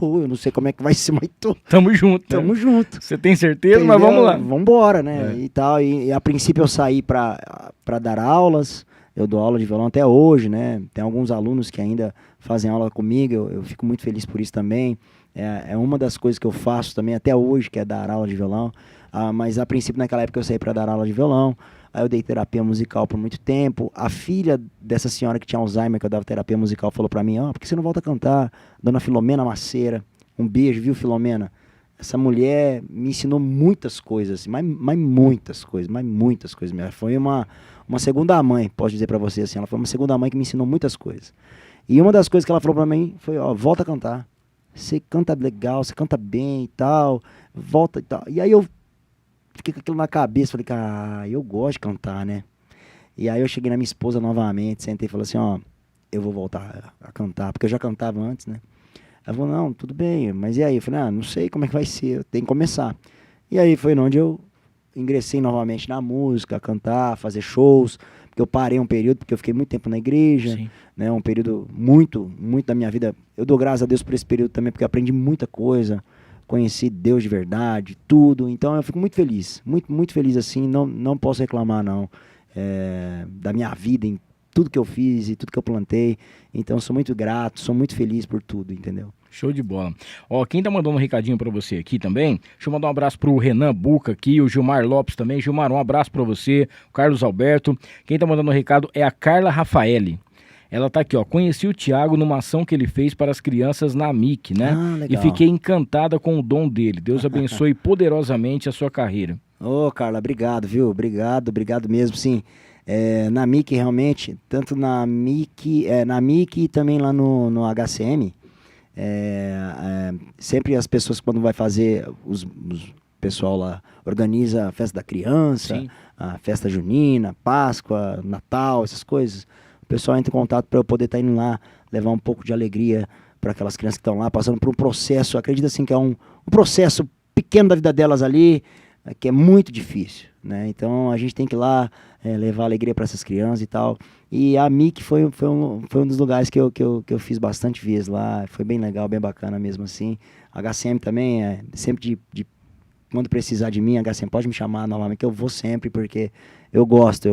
D: eu não sei como é que vai ser, mas
B: Tamo junto.
D: tamo junto.
B: Você tem certeza?
D: Entendeu?
B: Mas vamos lá.
D: Vambora, né? E tal. E a princípio eu saí pra dar aulas. Eu dou aula de violão até hoje, né? Tem alguns alunos que ainda fazem aula comigo. Eu fico muito feliz por isso também. É uma das coisas que eu faço também até hoje, que é dar aula de violão. Mas a princípio naquela época eu saí pra dar aula de violão. Aí eu dei terapia musical por muito tempo. A filha dessa senhora que tinha Alzheimer, que eu dava terapia musical, falou pra mim, por que você não volta a cantar? Dona Filomena Maceira. Um beijo, viu, Filomena? Essa mulher me ensinou muitas coisas, mas muitas coisas mesmo. Foi uma segunda mãe, posso dizer pra você assim. Ela foi uma segunda mãe que me ensinou muitas coisas. E uma das coisas que ela falou pra mim foi, volta a cantar. Você canta legal, você canta bem e tal, volta e tal. E aí eu fiquei com aquilo na cabeça, falei, cara, eu gosto de cantar, né? E aí eu cheguei na minha esposa novamente, sentei e falei assim, eu vou voltar a cantar, porque eu já cantava antes, né? Ela falou, não, tudo bem, mas e aí? Eu falei, não sei como é que vai ser, eu tenho que começar. E aí foi onde eu ingressei novamente na música, a cantar, fazer shows, porque eu parei um período, porque eu fiquei muito tempo na igreja, né? Um período muito da minha vida. Eu dou graças a Deus por esse período também, porque eu aprendi muita coisa, conheci Deus de verdade, tudo. Então eu fico muito feliz, muito feliz assim, não posso reclamar não, da minha vida, em tudo que eu fiz e tudo que eu plantei. Então sou muito grato, sou muito feliz por tudo, entendeu?
B: Show de bola. Quem tá mandando um recadinho pra você aqui também, deixa eu mandar um abraço pro Renan Buca aqui, o Gilmar Lopes também. Gilmar, um abraço pra você, o Carlos Alberto. Quem tá mandando um recado é a Carla Rafaeli. Ela tá aqui, conheci o Thiago numa ação que ele fez para as crianças na MIC, né? E fiquei encantada com o dom dele. Deus abençoe poderosamente a sua carreira.
D: Carla, obrigado, viu? Obrigado mesmo, sim. Na MIC realmente, tanto na MIC e também lá no HCM, sempre as pessoas quando vai fazer, o pessoal lá organiza a festa da criança, sim, a festa junina, Páscoa, Natal, essas coisas. O pessoal entra em contato para eu poder estar indo lá, levar um pouco de alegria para aquelas crianças que estão lá, passando por um processo, acredito assim que é um processo pequeno da vida delas ali, que é muito difícil, né? Então a gente tem que ir lá levar alegria para essas crianças e tal. E a MIC foi um dos lugares que eu fiz bastante vezes lá, foi bem legal, bem bacana mesmo assim. A HCM também, sempre quando precisar de mim, a HCM pode me chamar novamente, que eu vou sempre, porque eu gosto,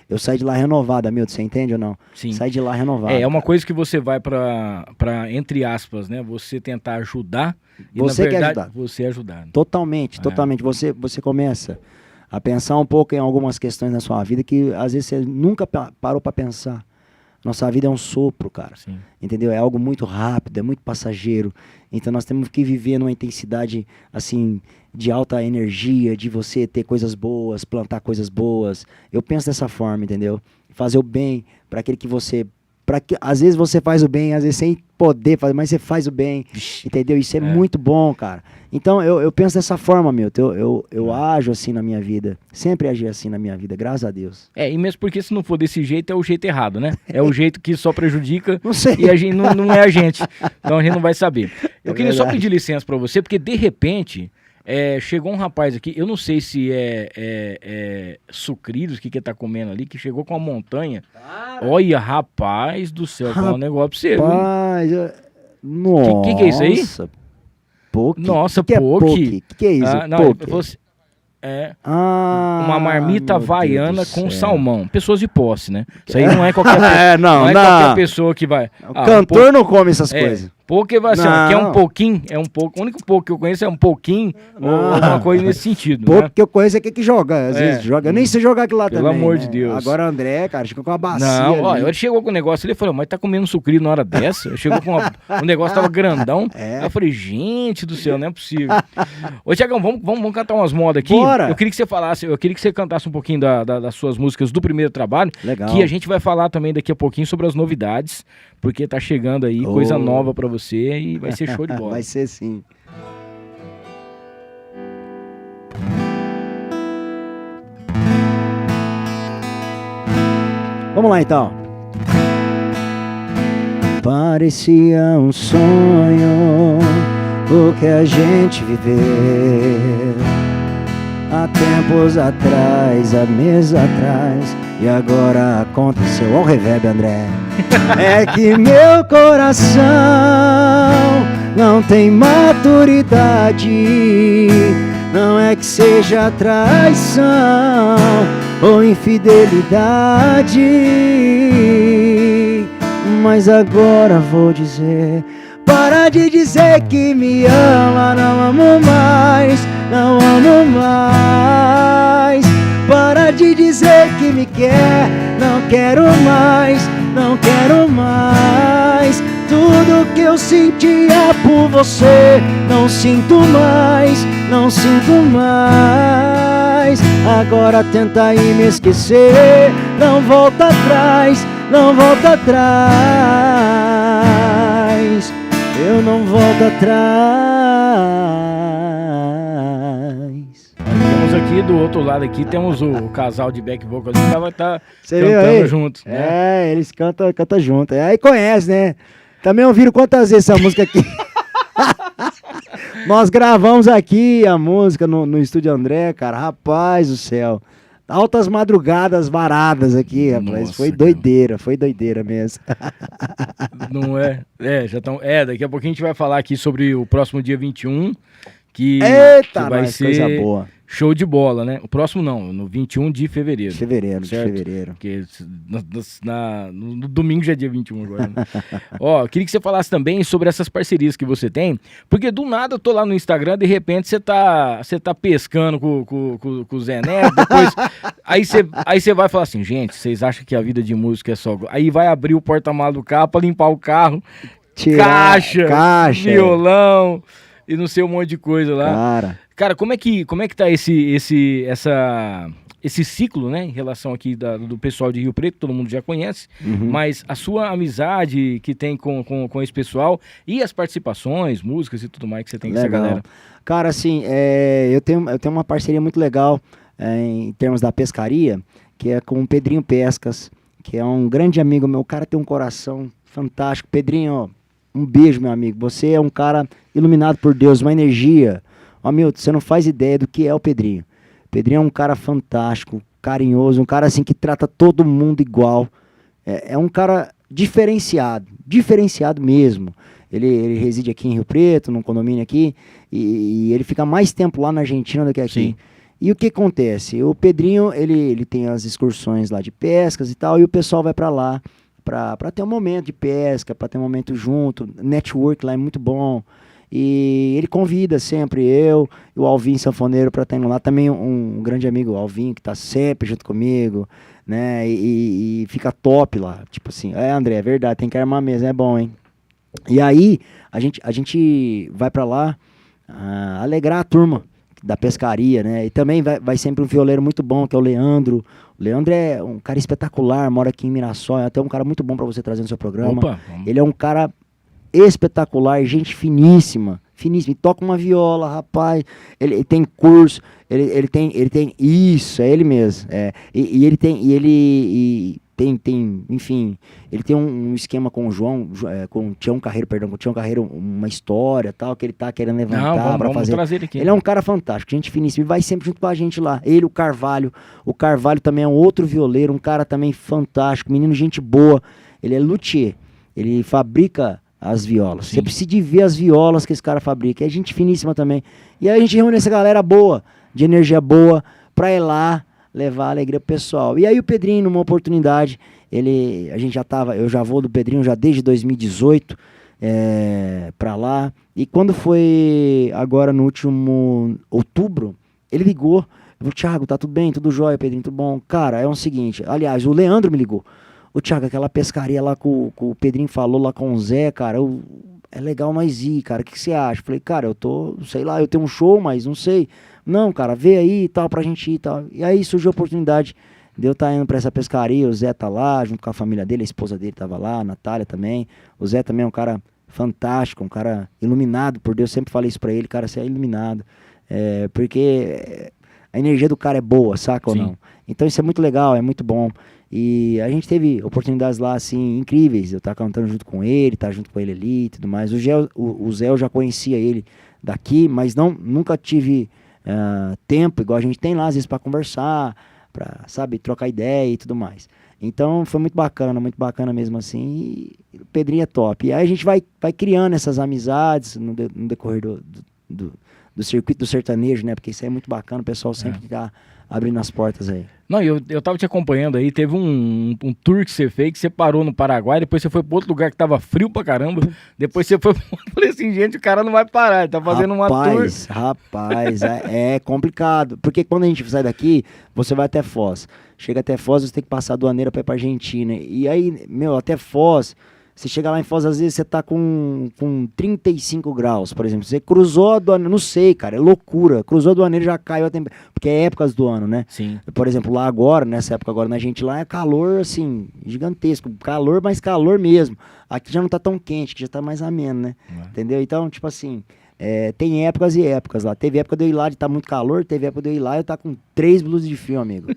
D: eu saí de lá renovado, Hamilton, você entende ou não?
B: Sim.
D: Sai de lá renovado.
B: É uma coisa que você vai pra, entre aspas, né? Você tentar ajudar e,
D: você
B: na verdade,
D: quer ajudar.
B: você ajudar.
D: Totalmente. Você começa a pensar um pouco em algumas questões na sua vida que às vezes você nunca parou para pensar. Nossa vida é um sopro, cara. Sim. Entendeu? É algo muito rápido, é muito passageiro. Então nós temos que viver numa intensidade assim de alta energia, de você ter coisas boas, plantar coisas boas. Eu penso dessa forma, entendeu? Fazer o bem para aquele que você... às vezes você faz o bem, às vezes sem poder fazer, mas você faz o bem, entendeu? Isso é muito bom, cara. Então eu penso dessa forma, Milton. Eu ajo assim na minha vida. Sempre agi assim na minha vida, graças a Deus.
B: E mesmo porque se não for desse jeito, é o jeito errado, né? É o jeito que só prejudica
D: não sei.
B: E a gente não é a gente. Então a gente não vai saber. Eu queria só pedir licença pra você, porque de repente... chegou um rapaz aqui, eu não sei se é sucrilhos, o que tá comendo ali, que chegou com uma montanha. Cara. Olha, rapaz do céu, falar um negócio pra você.
D: Rapaz, nossa.
B: Que é isso aí?
D: Poke.
B: Nossa,
D: que
B: poke.
D: Que é isso?
B: Poke. Uma marmita havaiana com salmão. Pessoas de posse, né? Isso aí não é qualquer pessoa. Não é qualquer pessoa que vai.
D: O cantor não come essas coisas.
B: Porque vai assim, que é um pouquinho, o único pouco que eu conheço é um pouquinho, ou alguma coisa nesse sentido.
D: Pouco, né? Que eu conheço é aquele que joga, às vezes joga. Eu nem sei jogar aquilo lá
B: Pelo
D: também.
B: Pelo amor
D: né?
B: de Deus.
D: Agora o André, cara, chegou com uma bacia.
B: Não, ó, ele chegou com o negócio, ele falou, mas tá comendo sucrilho na hora dessa? Chegou com um negócio, tava grandão. Aí eu falei, gente do céu, não é possível. Ô, Thiagão, vamos cantar umas modas aqui?
D: Bora.
B: Eu queria que você falasse, eu queria que você cantasse um pouquinho das suas músicas do primeiro trabalho.
D: Legal.
B: Que a gente vai falar também daqui a pouquinho sobre as novidades, porque tá chegando aí coisa nova pra você e vai ser show de bola.
D: Vai ser sim. Vamos lá então. Parecia um sonho o que a gente viveu há tempos atrás, há meses atrás, e agora aconteceu. Olha o reverb, André. É que meu coração não tem maturidade. Não é que seja traição ou infidelidade, mas agora vou dizer: para de dizer que me ama, não amo mais, não amo mais. Para de dizer que me quer, não quero mais, não quero mais. Tudo que eu sentia por você, não sinto mais, não sinto mais. Agora tenta ir me esquecer, não volta atrás, não volta atrás. Eu não volto atrás.
B: Temos aqui do outro lado aqui, temos o casal de back vocal que vai estar cantando
D: aí?
B: juntos.
D: Né? Eles cantam junto. Aí conhece, né? Também ouviram quantas vezes essa música aqui? Nós gravamos aqui a música no estúdio André, cara. Rapaz do céu. Altas madrugadas varadas aqui, rapaz.
B: Nossa,
D: foi doideira mesmo.
B: Não é? Já estão. Daqui a pouquinho a gente vai falar aqui sobre o próximo dia 21, que vai ser
D: coisa boa.
B: show de bola, né? O próximo não, no 21 de fevereiro.
D: De fevereiro.
B: Porque no domingo já é dia 21 agora. Né? Ó, queria que você falasse também sobre essas parcerias que você tem, porque do nada eu tô lá no Instagram, de repente você tá pescando com o Zé Neto, depois aí você vai falar assim: gente, vocês acham que a vida de música é só... Aí vai abrir o porta-malas do carro pra limpar o carro, caixa, violão e não sei, um monte de coisa lá. Cara, como é que tá esse ciclo, né, em relação aqui do pessoal de Rio Preto, todo mundo já conhece, mas a sua amizade que tem com esse pessoal e as participações, músicas e tudo mais que você tem com essa galera?
D: Cara, assim, eu tenho uma parceria muito legal em termos da pescaria, que é com o Pedrinho Pescas, que é um grande amigo meu. O cara tem um coração fantástico. Pedrinho, um beijo, meu amigo. Você é um cara iluminado por Deus, uma energia. Ó, Milton, você não faz ideia do que é o Pedrinho. O Pedrinho é um cara fantástico, carinhoso, um cara assim que trata todo mundo igual. É um cara diferenciado mesmo. Ele reside aqui em Rio Preto, num condomínio aqui, e ele fica mais tempo lá na Argentina do que aqui.
B: Sim.
D: E o que acontece? O Pedrinho, ele tem as excursões lá de pescas e tal, e o pessoal vai pra lá pra ter um momento de pesca, pra ter um momento junto. Network lá é muito bom. E ele convida sempre eu e o Alvin Sanfoneiro pra estar indo lá. Também um grande amigo, o Alvin, que tá sempre junto comigo, né? E fica top lá. Tipo assim, André, é verdade, tem que armar mesmo, é bom, hein? E aí, a gente vai pra lá alegrar a turma da pescaria, né? E também vai sempre um violeiro muito bom, que é o Leandro. O Leandro é um cara espetacular, mora aqui em Mirassol, é até um cara muito bom pra você trazer no seu programa.
B: Opa,
D: ele é um cara espetacular, gente finíssima, e toca uma viola, rapaz. Ele tem curso, ele tem isso, é ele mesmo. Enfim, ele tem um esquema com o João, com o Tião Carreiro, uma história tal, que ele tá querendo levantar para fazer.
B: Trazer ele aqui.
D: Ele é um cara fantástico, gente finíssima, e vai sempre junto com a gente lá. Ele, o Carvalho também é um outro violeiro, um cara também fantástico, menino, gente boa. Ele é luthier, ele fabrica as violas.
B: Sim.
D: Você precisa de ver as violas que esse cara fabrica. É gente finíssima também. E aí a gente reúne essa galera boa, de energia boa, pra ir lá levar alegria pro pessoal. E aí o Pedrinho, numa oportunidade, eu já vou do Pedrinho já desde 2018 pra lá. E quando foi agora no último outubro, ele ligou. Eu falei: Thiago, tá tudo bem? Tudo jóia, Pedrinho? Tudo bom? Cara, é o seguinte, aliás, o Leandro me ligou. Ô, Thiago, aquela pescaria lá que o Pedrinho falou lá com o Zé, cara, é legal nós ir, cara, o que você acha? Falei: cara, eu tenho um show, mas não sei. Não, cara, vê aí e tal, pra gente ir e tal. E aí surgiu a oportunidade de eu estar indo pra essa pescaria, o Zé tá lá, junto com a família dele, a esposa dele tava lá, a Natália também. O Zé também é um cara fantástico, um cara iluminado por Deus, sempre falei isso pra ele: cara, você é iluminado. Porque a energia do cara é boa, saca? Sim. Ou não? Então isso é muito legal, é muito bom. E a gente teve oportunidades lá, assim, incríveis. Eu tava cantando junto com ele, tá junto com ele ali e tudo mais. O Zé, eu já conhecia ele daqui, mas nunca tive tempo, igual a gente tem lá, às vezes, pra conversar, pra, sabe, trocar ideia e tudo mais. Então, foi muito bacana mesmo, assim. E o Pedrinho é top. E aí a gente vai criando essas amizades no decorrer do circuito do sertanejo, né? Porque isso aí é muito bacana, o pessoal sempre tá abrindo as portas aí.
B: Não, eu tava te acompanhando aí, teve um tour que você fez, que você parou no Paraguai, depois você foi pra outro lugar que tava frio pra caramba, depois você foi pra outro, falei assim, gente, o cara não vai parar, ele tá fazendo uma tour.
D: Rapaz, é complicado, porque quando a gente sai daqui, você vai até Foz, chega até Foz, você tem que passar a aduaneira pra ir pra Argentina, e aí, até Foz, você chega lá em Foz, às vezes você tá com 35 graus, por exemplo. Você cruzou a aduaneira, não sei, cara, é loucura. Cruzou a aduaneira e já caiu a temperatura. Porque é épocas do ano, né?
B: Sim.
D: Por exemplo, lá agora, nessa época agora na gente lá, é calor, assim, gigantesco. Calor, mas calor mesmo. Aqui já não tá tão quente, que já tá mais ameno, né? Entendeu? Então, tipo assim, tem épocas e épocas lá. Teve época de eu ir lá de tá muito calor, teve época de eu ir lá e eu tá com 3 blusas de frio, amigo.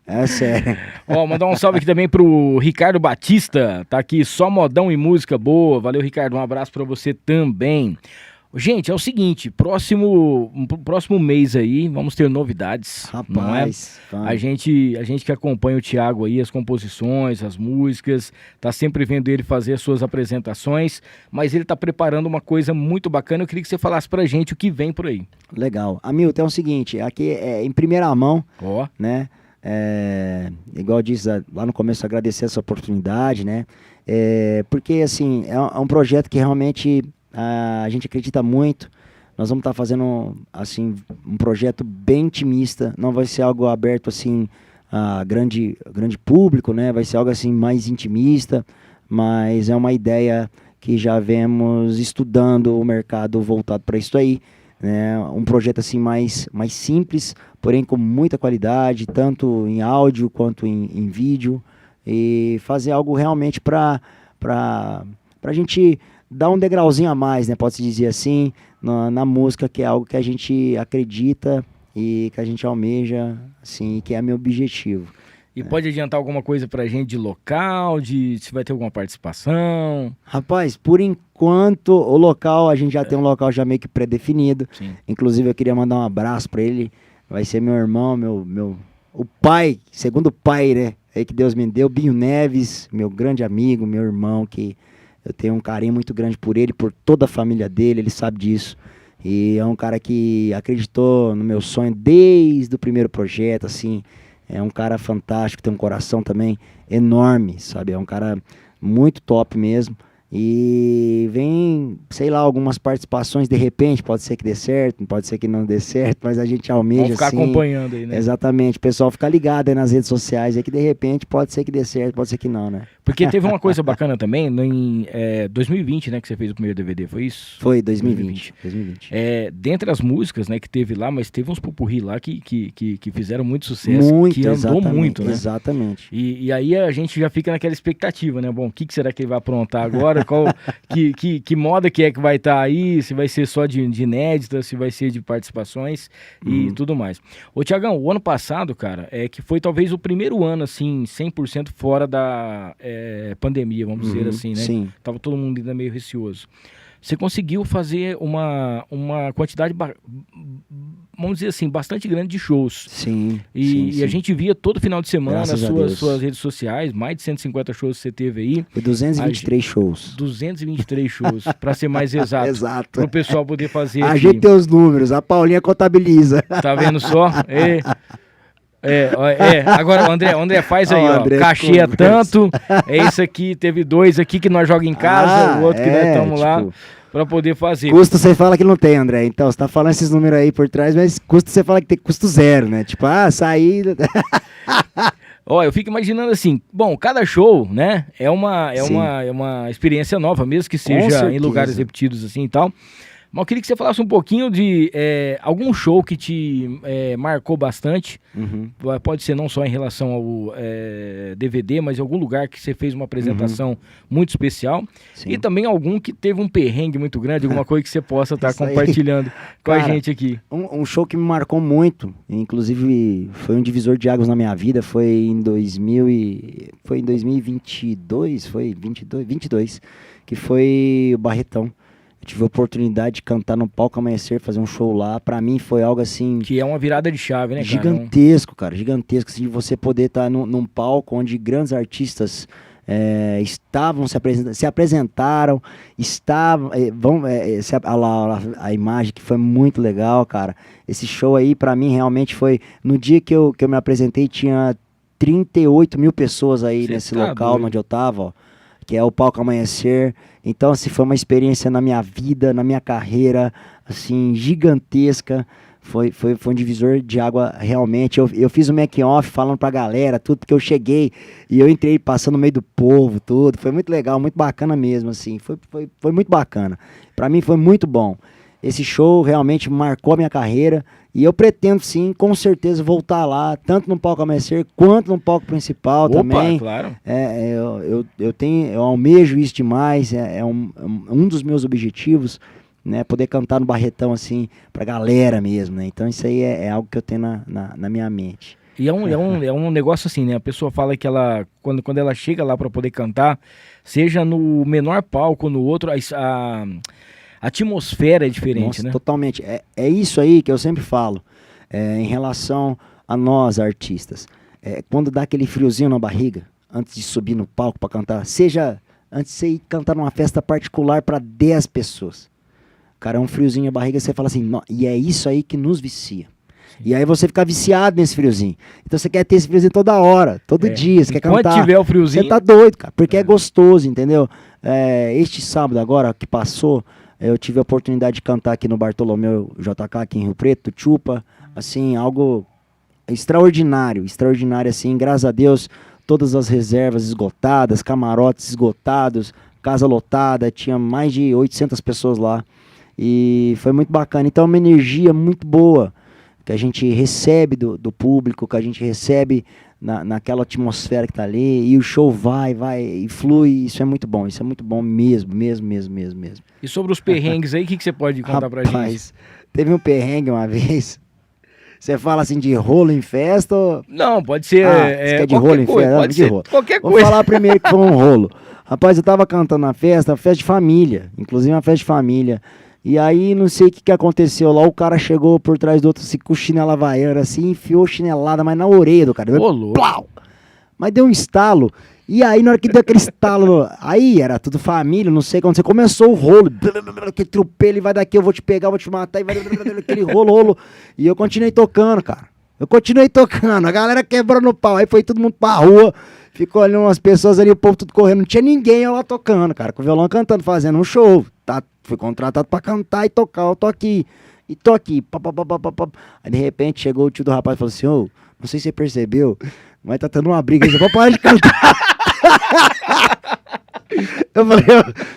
D: É sério.
B: Ó, mandar um salve aqui também pro Ricardo Batista, tá aqui, só modão e música boa. Valeu, Ricardo, um abraço pra você também. Gente, é o seguinte, próximo mês aí, vamos ter novidades,
D: rapaz,
B: não é? A gente que acompanha o Thiago aí, as composições, as músicas, tá sempre vendo ele fazer as suas apresentações, mas ele tá preparando uma coisa muito bacana, eu queria que você falasse pra gente o que vem por aí.
D: Legal. Hamilton, é o seguinte, aqui é em primeira mão, né? Igual eu disse lá no começo, agradecer essa oportunidade, né? Porque, assim, é um projeto que realmente a gente acredita muito. Nós vamos estar fazendo, assim, um projeto bem intimista. Não vai ser algo aberto, assim, a grande público, né? Vai ser algo, assim, mais intimista. Mas é uma ideia que já vemos estudando o mercado voltado para isso aí. Né? Um projeto, assim, mais simples, porém com muita qualidade, tanto em áudio quanto em vídeo. E fazer algo realmente para a gente dar um degrauzinho a mais, né, pode-se dizer assim, na música, que é algo que a gente acredita e que a gente almeja, assim, que é meu objetivo.
B: E pode adiantar alguma coisa pra gente de local, se vai ter alguma participação?
D: Rapaz, por enquanto, o local, a gente já tem um local já meio que pré-definido.
B: Sim. Inclusive,
D: eu queria mandar um abraço pra ele, vai ser meu irmão, o pai, segundo pai, né, aí que Deus me deu, Binho Neves, meu grande amigo, meu irmão, que eu tenho um carinho muito grande por ele, por toda a família dele, ele sabe disso. E é um cara que acreditou no meu sonho desde o primeiro projeto, assim. É um cara fantástico, tem um coração também enorme, sabe? É um cara muito top mesmo. E vem, sei lá, algumas participações, de repente, pode ser que dê certo, pode ser que não dê certo, mas a gente almeja,
B: vamos ficar
D: assim,
B: acompanhando aí, né?
D: Exatamente, o pessoal fica ligado aí nas redes sociais, aí que de repente pode ser que dê certo, pode ser que não, né?
B: Porque teve uma coisa bacana também, em 2020, né, que você fez o primeiro DVD, foi isso?
D: Foi, 2020.
B: Dentre as músicas, né, que teve lá, mas teve uns pupurri lá que fizeram muito sucesso, que andou muito, né?
D: Exatamente.
B: E aí a gente já fica naquela expectativa, né? Bom, o que será que ele vai aprontar agora? Que moda que vai estar aí? Se vai ser só de inédita, se vai ser de participações e tudo mais. Ô, Thiagão, o ano passado, cara, que foi talvez o primeiro ano, assim, 100% fora da pandemia, vamos dizer assim, né?
D: Sim.
B: Tava todo mundo ainda meio receoso. Você conseguiu fazer uma quantidade, vamos dizer assim, bastante grande de shows.
D: Sim.
B: E a gente via todo final de semana nas
D: Graças
B: suas redes sociais, mais de 150 shows que você teve aí.
D: Foi 223 shows.
B: 223 shows, para ser mais exato.
D: Exato.
B: Para o pessoal poder fazer
D: A
B: aqui.
D: gente tem os números, a Paulinha contabiliza.
B: Tá vendo só? Agora o André faz aí, ó, cachê é tanto, isso aqui, teve 2 aqui que nós jogamos em casa, o outro que nós estamos lá, pra poder fazer.
D: Custo você fala que não tem, André, então você tá falando esses números aí por trás, mas custo você fala que tem custo zero, né, tipo, saída...
B: Ó, eu fico imaginando assim, bom, cada show, né, é uma experiência nova, mesmo que seja em lugares repetidos assim e tal. Mas eu queria que você falasse um pouquinho de algum show que te marcou bastante. Pode ser não só em relação ao DVD, mas em algum lugar que você fez uma apresentação muito especial.
D: Sim.
B: E também algum que teve um perrengue muito grande, alguma coisa que você possa estar
D: Isso aí.
B: compartilhando com a
D: Cara,
B: gente aqui.
D: Um show que me marcou muito, inclusive foi um divisor de águas na minha vida, foi em 2022, foi 22, que foi o Barretão. Eu tive a oportunidade de cantar no Palco Amanhecer, fazer um show lá. Pra mim foi algo assim
B: Que é uma virada de chave, né, cara?
D: gigantesco, cara, gigantesco, assim, de você poder estar num palco onde grandes artistas estavam se apresentaram, estavam, a imagem que foi muito legal, cara. Esse show aí pra mim realmente foi, no dia que eu me apresentei tinha 38 mil pessoas aí
B: Cê
D: nesse
B: tá
D: local
B: doido.
D: onde eu tava, ó, que é o Palco Amanhecer. Então, assim, foi uma experiência na minha vida, na minha carreira, assim, gigantesca. Foi um divisor de água, realmente. Eu fiz o making-off falando pra galera, tudo, porque eu cheguei e eu entrei passando no meio do povo, tudo. Foi muito legal, muito bacana mesmo, assim. Foi muito bacana. Pra mim foi muito bom. Esse show realmente marcou a minha carreira e eu pretendo, sim, com certeza, voltar lá, tanto no Palco Amanhecer quanto no palco principal também.
B: Claro.
D: Eu almejo isso demais, é um dos meus objetivos, né, poder cantar no Barretão, assim, pra galera mesmo, né, então isso aí é algo que eu tenho na minha mente.
B: E é um negócio assim, né? A pessoa fala que ela, quando ela chega lá para poder cantar, seja no menor palco ou no outro, a atmosfera é diferente,
D: Nossa,
B: né?
D: totalmente, é isso aí que eu sempre falo, em relação a nós, artistas, quando dá aquele friozinho na barriga, antes de subir no palco pra cantar, seja antes de você ir cantar numa festa particular pra 10 pessoas, cara, um friozinho na barriga, você fala assim, e é isso aí que nos vicia. E aí você fica viciado nesse friozinho. Então você quer ter esse friozinho toda hora, todo dia, você quer cantar.
B: Quando tiver o friozinho...
D: Você tá doido, cara, porque é gostoso, entendeu? Este sábado agora, que passou, eu tive a oportunidade de cantar aqui no Bartolomeu JK, aqui em Rio Preto, Chupa, assim, algo extraordinário, assim, graças a Deus, todas as reservas esgotadas, camarotes esgotados, casa lotada, tinha mais de 800 pessoas lá, e foi muito bacana. Então é uma energia muito boa, que a gente recebe do público, que a gente recebe naquela atmosfera que tá ali, e o show vai e flui, isso é muito bom mesmo.
B: E sobre os perrengues aí, o que você pode contar pra gente?
D: Rapaz, teve um perrengue uma vez, você fala assim de rolo em festa ou...
B: Não, pode ser...
D: você quer de rolo em festa?
B: Pode ser qualquer
D: Vou
B: coisa.
D: falar primeiro que foi um rolo. Rapaz, eu tava cantando na festa de família, inclusive uma festa de família. E aí, não sei o que aconteceu lá, o cara chegou por trás do outro, assim, com chinela havaiana, assim, enfiou chinelada, mas na orelha do cara.
B: Ô, louco.
D: Plau! Mas deu um estalo, e aí, na hora que deu aquele estalo, aí era tudo família, não sei quando você começou o rolo, que atropelo, ele vai daqui, eu vou te pegar, eu vou te matar, e vai aquele rolo, e eu continuei tocando, cara. A galera quebrando o pau, aí foi todo mundo pra rua, ficou ali umas pessoas ali, o povo tudo correndo, não tinha ninguém, eu lá tocando, cara, com o violão cantando, fazendo um show, tá? Fui contratado pra cantar e tocar, eu tô aqui, pá. Aí de repente chegou o tio do rapaz e falou assim, ô, não sei se você percebeu, mas tá tendo uma briga aí, você pode parar de cantar. Eu falei,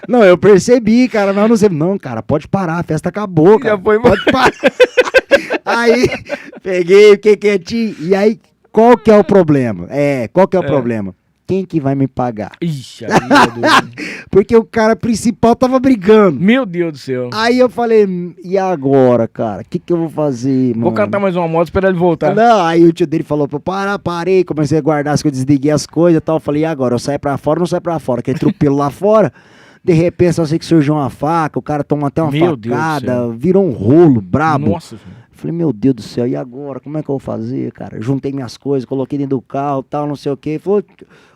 D: não, eu percebi, cara, mas eu não sei. Não, cara, pode parar, a festa acabou, cara.
B: Já foi
D: pode parar. Aí, peguei, fiquei quietinho. E aí, qual que é o problema? Qual que é o problema? Quem que vai me pagar?
B: Ixi, aí é doido.
D: Porque o cara principal tava brigando.
B: Meu Deus do céu.
D: Aí eu falei, e agora, cara? O que eu vou fazer, mano?
B: Vou cantar mais uma moto, esperar ele voltar.
D: Não, aí o tio dele falou, parei, comecei a guardar as coisas, desliguei as coisas e tal. Eu falei, e agora? Eu saio pra fora ou não saio pra fora? Aquele tropelo lá fora. De repente, só sei que surgiu uma faca, o cara tomou até uma
B: Meu Deus do
D: facada,
B: céu.
D: virou um rolo brabo.
B: Nossa.
D: Falei, meu Deus do céu, e agora? Como é que eu vou fazer, cara? Juntei minhas coisas, coloquei dentro do carro, tal, não sei o quê. Falei,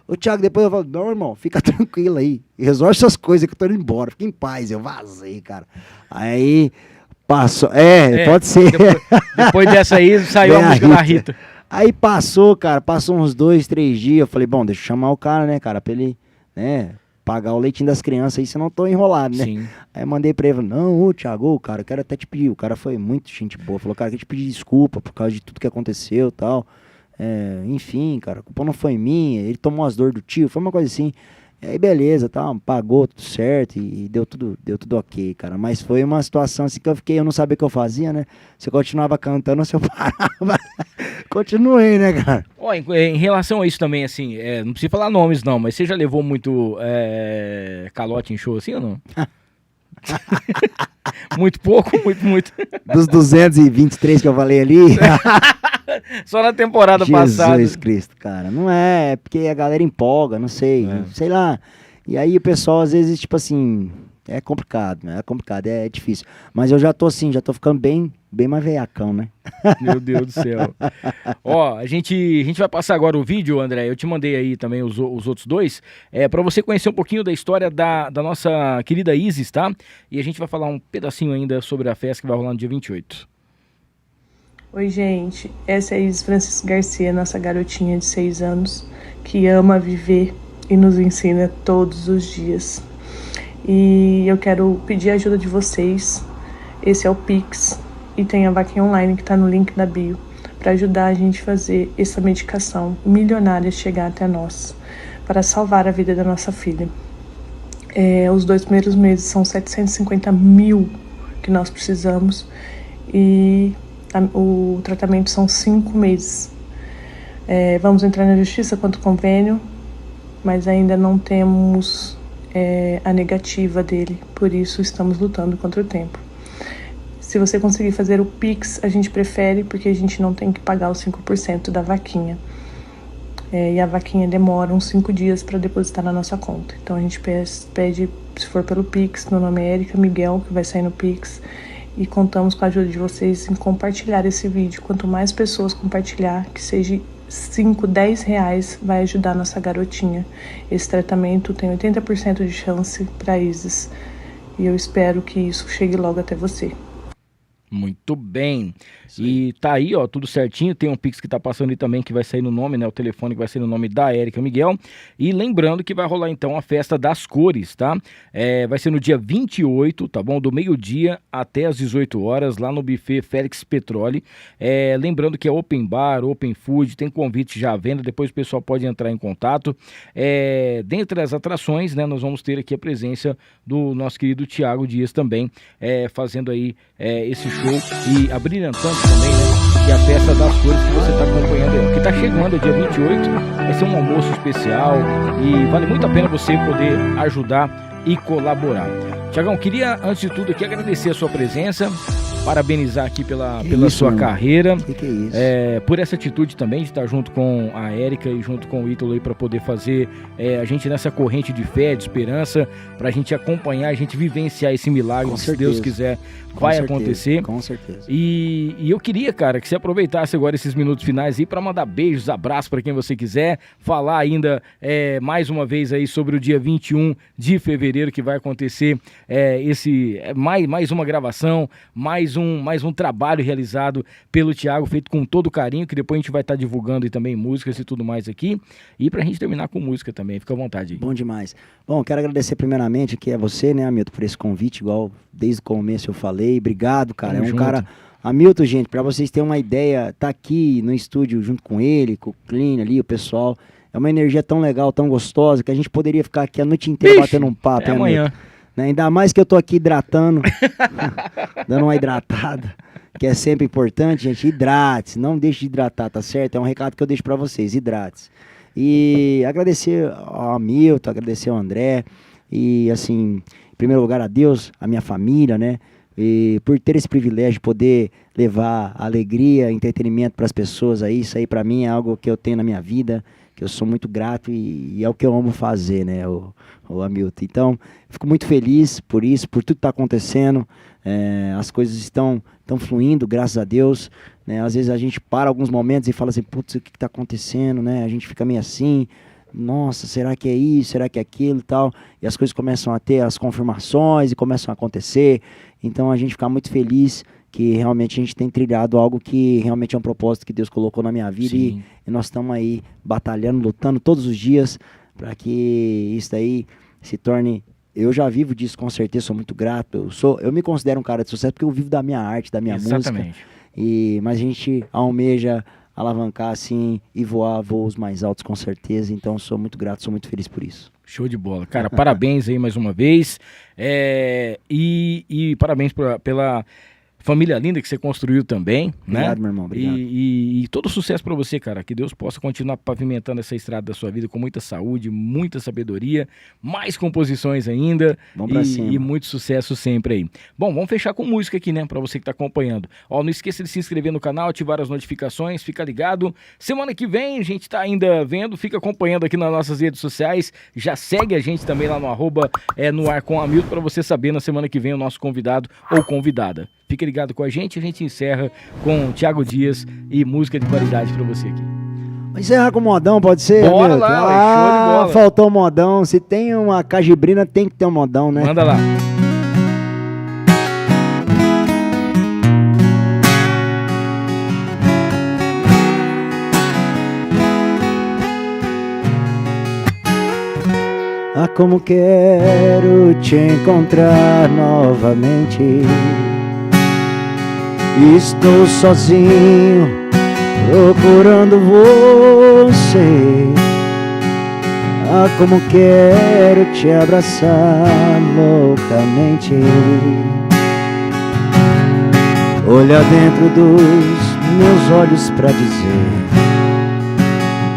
D: ô Thiago, depois eu falo, não, irmão, fica tranquilo aí. Resolve essas coisas que eu tô indo embora, fica em paz. Eu vazei, cara. Aí, passou, pode ser.
B: Depois dessa aí, saiu a música da Rita.
D: Aí passou, cara, passou uns 2, 3 dias. Eu falei, bom, deixa eu chamar o cara, né, cara, pra ele, né, pagar o leitinho das crianças aí, senão eu tô enrolado, né?
B: Sim.
D: Aí mandei pra ele, falei, não, ô Thiago, cara, eu quero até te pedir. O cara foi muito gente boa, falou, cara, eu quero te pedir desculpa por causa de tudo que aconteceu e tal. Enfim, cara, a culpa não foi minha, ele tomou as dores do tio, foi uma coisa assim. E aí beleza, tá, pagou tudo certo e deu tudo ok, cara. Mas foi uma situação assim que eu não sabia o que eu fazia, né? Se eu continuava cantando ou se eu parava. Continuei, né, cara?
B: Ó, em relação a isso também, assim, não precisa falar nomes não, mas você já levou muito calote em show assim ou não? Muito pouco, muito.
D: Dos 223 que eu falei ali.
B: Só na temporada passada.
D: Jesus Cristo, cara. Não é porque a galera empolga, não sei, sei lá. E aí o pessoal às vezes, tipo assim, é complicado, né? É complicado, é difícil. Mas eu já tô assim, já tô ficando bem mais veiacão, né?
B: Meu Deus do céu. Ó, a gente vai passar agora o vídeo, André. Eu te mandei aí também os outros dois, para você conhecer um pouquinho da história da nossa querida Isis, tá? E a gente vai falar um pedacinho ainda sobre a festa que vai rolar no dia 28.
E: Oi, gente. Essa é a Isis Francisco Garcia, nossa garotinha de 6 anos, que ama viver e nos ensina todos os dias. E eu quero pedir a ajuda de vocês. Esse é o Pix e tem a vaquinha online que está no link da bio para ajudar a gente a fazer essa medicação milionária chegar até nós, para salvar a vida da nossa filha. Os 2 primeiros meses são 750 mil que nós precisamos e o tratamento são 5 meses. Vamos entrar na justiça quanto ao convênio, mas ainda não temos a negativa dele, por isso estamos lutando contra o tempo. Se você conseguir fazer o Pix, a gente prefere, porque a gente não tem que pagar os 5% da vaquinha. E a vaquinha demora uns 5 dias para depositar na nossa conta. Então a gente pede, se for pelo Pix, meu nome é Érica Miguel, que vai sair no Pix. E contamos com a ajuda de vocês em compartilhar esse vídeo. Quanto mais pessoas compartilhar, que seja 5, 10 reais, vai ajudar a nossa garotinha. Esse tratamento tem 80% de chance para Isis. E eu espero que isso chegue logo até você.
B: Muito bem. E tá aí, ó, tudo certinho. Tem um Pix que tá passando aí também, que vai sair no nome, né? O telefone que vai sair no nome da Érica Miguel. E lembrando que vai rolar então a festa das cores, tá? Vai ser no dia 28, tá bom? Do meio-dia até as 18 horas, lá no buffet Félix Petroli. Lembrando que é open bar, open food, tem convite já à venda, depois o pessoal pode entrar em contato. Dentre as atrações, né, nós vamos ter aqui a presença do nosso querido Thiago Dias também, fazendo aí esse show e abrilhantando também, né? E a festa das cores que você está acompanhando aí, que está chegando, dia 28, vai ser um almoço especial e vale muito a pena você poder ajudar e colaborar. Tiagão, queria antes de tudo aqui agradecer a sua presença, parabenizar aqui pela sua carreira,
D: Que é isso?
B: por essa atitude também de estar junto com a Érica e junto com o Ítalo aí para poder fazer a gente nessa corrente de fé, de esperança, para a gente acompanhar, a gente vivenciar esse milagre, se Deus quiser, vai acontecer.
D: Com certeza.
B: E eu queria, cara, que você aproveitasse agora esses minutos finais aí para mandar beijos, abraços para quem você quiser, falar ainda mais uma vez aí sobre o dia 21 de fevereiro que vai acontecer mais uma gravação, mais um trabalho realizado pelo Thiago, feito com todo carinho, que depois a gente vai estar divulgando e também músicas e tudo mais aqui. E pra gente terminar com música também, fica à vontade aí.
D: Bom demais. Bom, quero agradecer primeiramente aqui a você, né, Hamilton, por esse convite, igual desde o começo eu falei. Obrigado, cara.
B: Tamo junto.
D: Cara... Hamilton, gente, pra vocês terem uma ideia, tá aqui no estúdio junto com ele, com o Clean ali, o pessoal. É uma energia tão legal, tão gostosa, que a gente poderia ficar aqui a noite inteira batendo um papo.
B: Até amanhã.
D: Hamilton? Né? Ainda mais que eu tô aqui hidratando, dando uma hidratada, que é sempre importante, gente. Hidrate-se, não deixe de hidratar, tá certo? É um recado que eu deixo pra vocês, hidrate-se. E agradecer ao Hamilton, agradecer ao André, e assim, em primeiro lugar a Deus, a minha família, né? E por ter esse privilégio de poder levar alegria, entretenimento para as pessoas aí, isso aí para mim é algo que eu tenho na minha vida, que eu sou muito grato e é o que eu amo fazer, né, o Hamilton. Então, fico muito feliz por isso, por tudo que está acontecendo, as coisas estão fluindo, graças a Deus, né? Às vezes a gente para alguns momentos e fala assim, putz, o que está acontecendo, né? A gente fica meio assim, nossa, será que é isso, será que é aquilo e tal, e as coisas começam a ter as confirmações e começam a acontecer, então a gente fica muito feliz que realmente a gente tem trilhado algo que realmente é um propósito que Deus colocou na minha vida e nós estamos aí batalhando, lutando todos os dias para que isso daí se torne, eu já vivo disso com certeza, sou muito grato, eu me considero um cara de sucesso porque eu vivo da minha arte, da minha música, mas a gente almeja alavancar assim e voar voos mais altos com certeza. Então sou muito grato, sou muito feliz por isso.
B: Show de bola. Cara, parabéns aí mais uma vez. E parabéns pela família linda que você construiu também,
D: Obrigado,
B: né?
D: meu irmão, obrigado.
B: E todo sucesso pra você, cara. Que Deus possa continuar pavimentando essa estrada da sua vida com muita saúde, muita sabedoria, mais composições ainda.
D: Vamos pra cima.
B: E muito sucesso sempre aí. Bom, vamos fechar com música aqui, né? Pra você que tá acompanhando. Ó, não esqueça de se inscrever no canal, ativar as notificações, fica ligado. Semana que vem a gente tá ainda vendo, fica acompanhando aqui nas nossas redes sociais. Já segue a gente também lá no @no ar com Hamilton pra você saber na semana que vem o nosso convidado ou convidada. Fique ligado com a gente encerra com Thiago Dias e música de qualidade pra você aqui.
D: Encerrar com modão, pode ser?
B: Bora
D: Hamilton?
B: lá, show de bola.
D: Faltou um modão. Se tem uma cajibrina, tem que ter um modão, né?
B: Manda lá.
D: Ah, como quero te encontrar novamente. Estou sozinho procurando você. Ah, como quero te abraçar loucamente. Olhar dentro dos meus olhos pra dizer: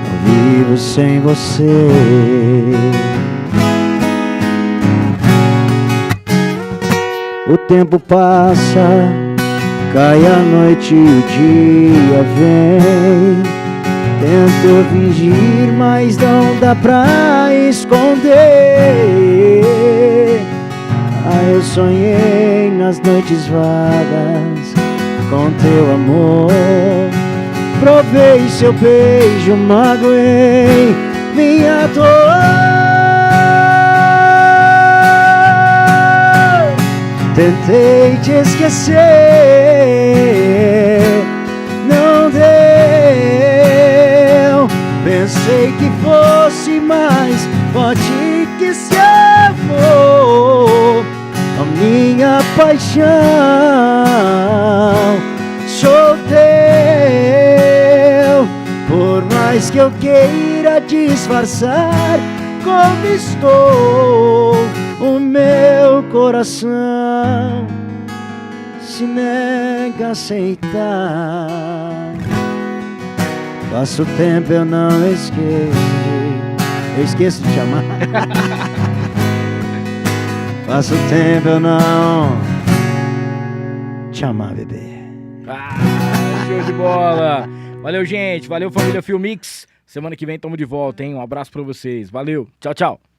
D: não vivo sem você. O tempo passa, cai a noite e o dia vem. Tento fingir, mas não dá pra esconder. Ah, eu sonhei nas noites vagas com teu amor. Provei seu beijo, magoei minha dor. Tentei te esquecer, não deu. Pensei que fosse mais forte que seu amor. A minha paixão, sou teu. Por mais que eu queira disfarçar como estou, o meu coração se nega a aceitar. Passo tempo, eu não esqueço. Eu esqueço de te amar. Passo tempo, eu não te amar, bebê.
B: Show de bola. Valeu, gente. Valeu, família Filmix. Semana que vem tamo de volta, hein? Um abraço pra vocês. Valeu. Tchau, tchau.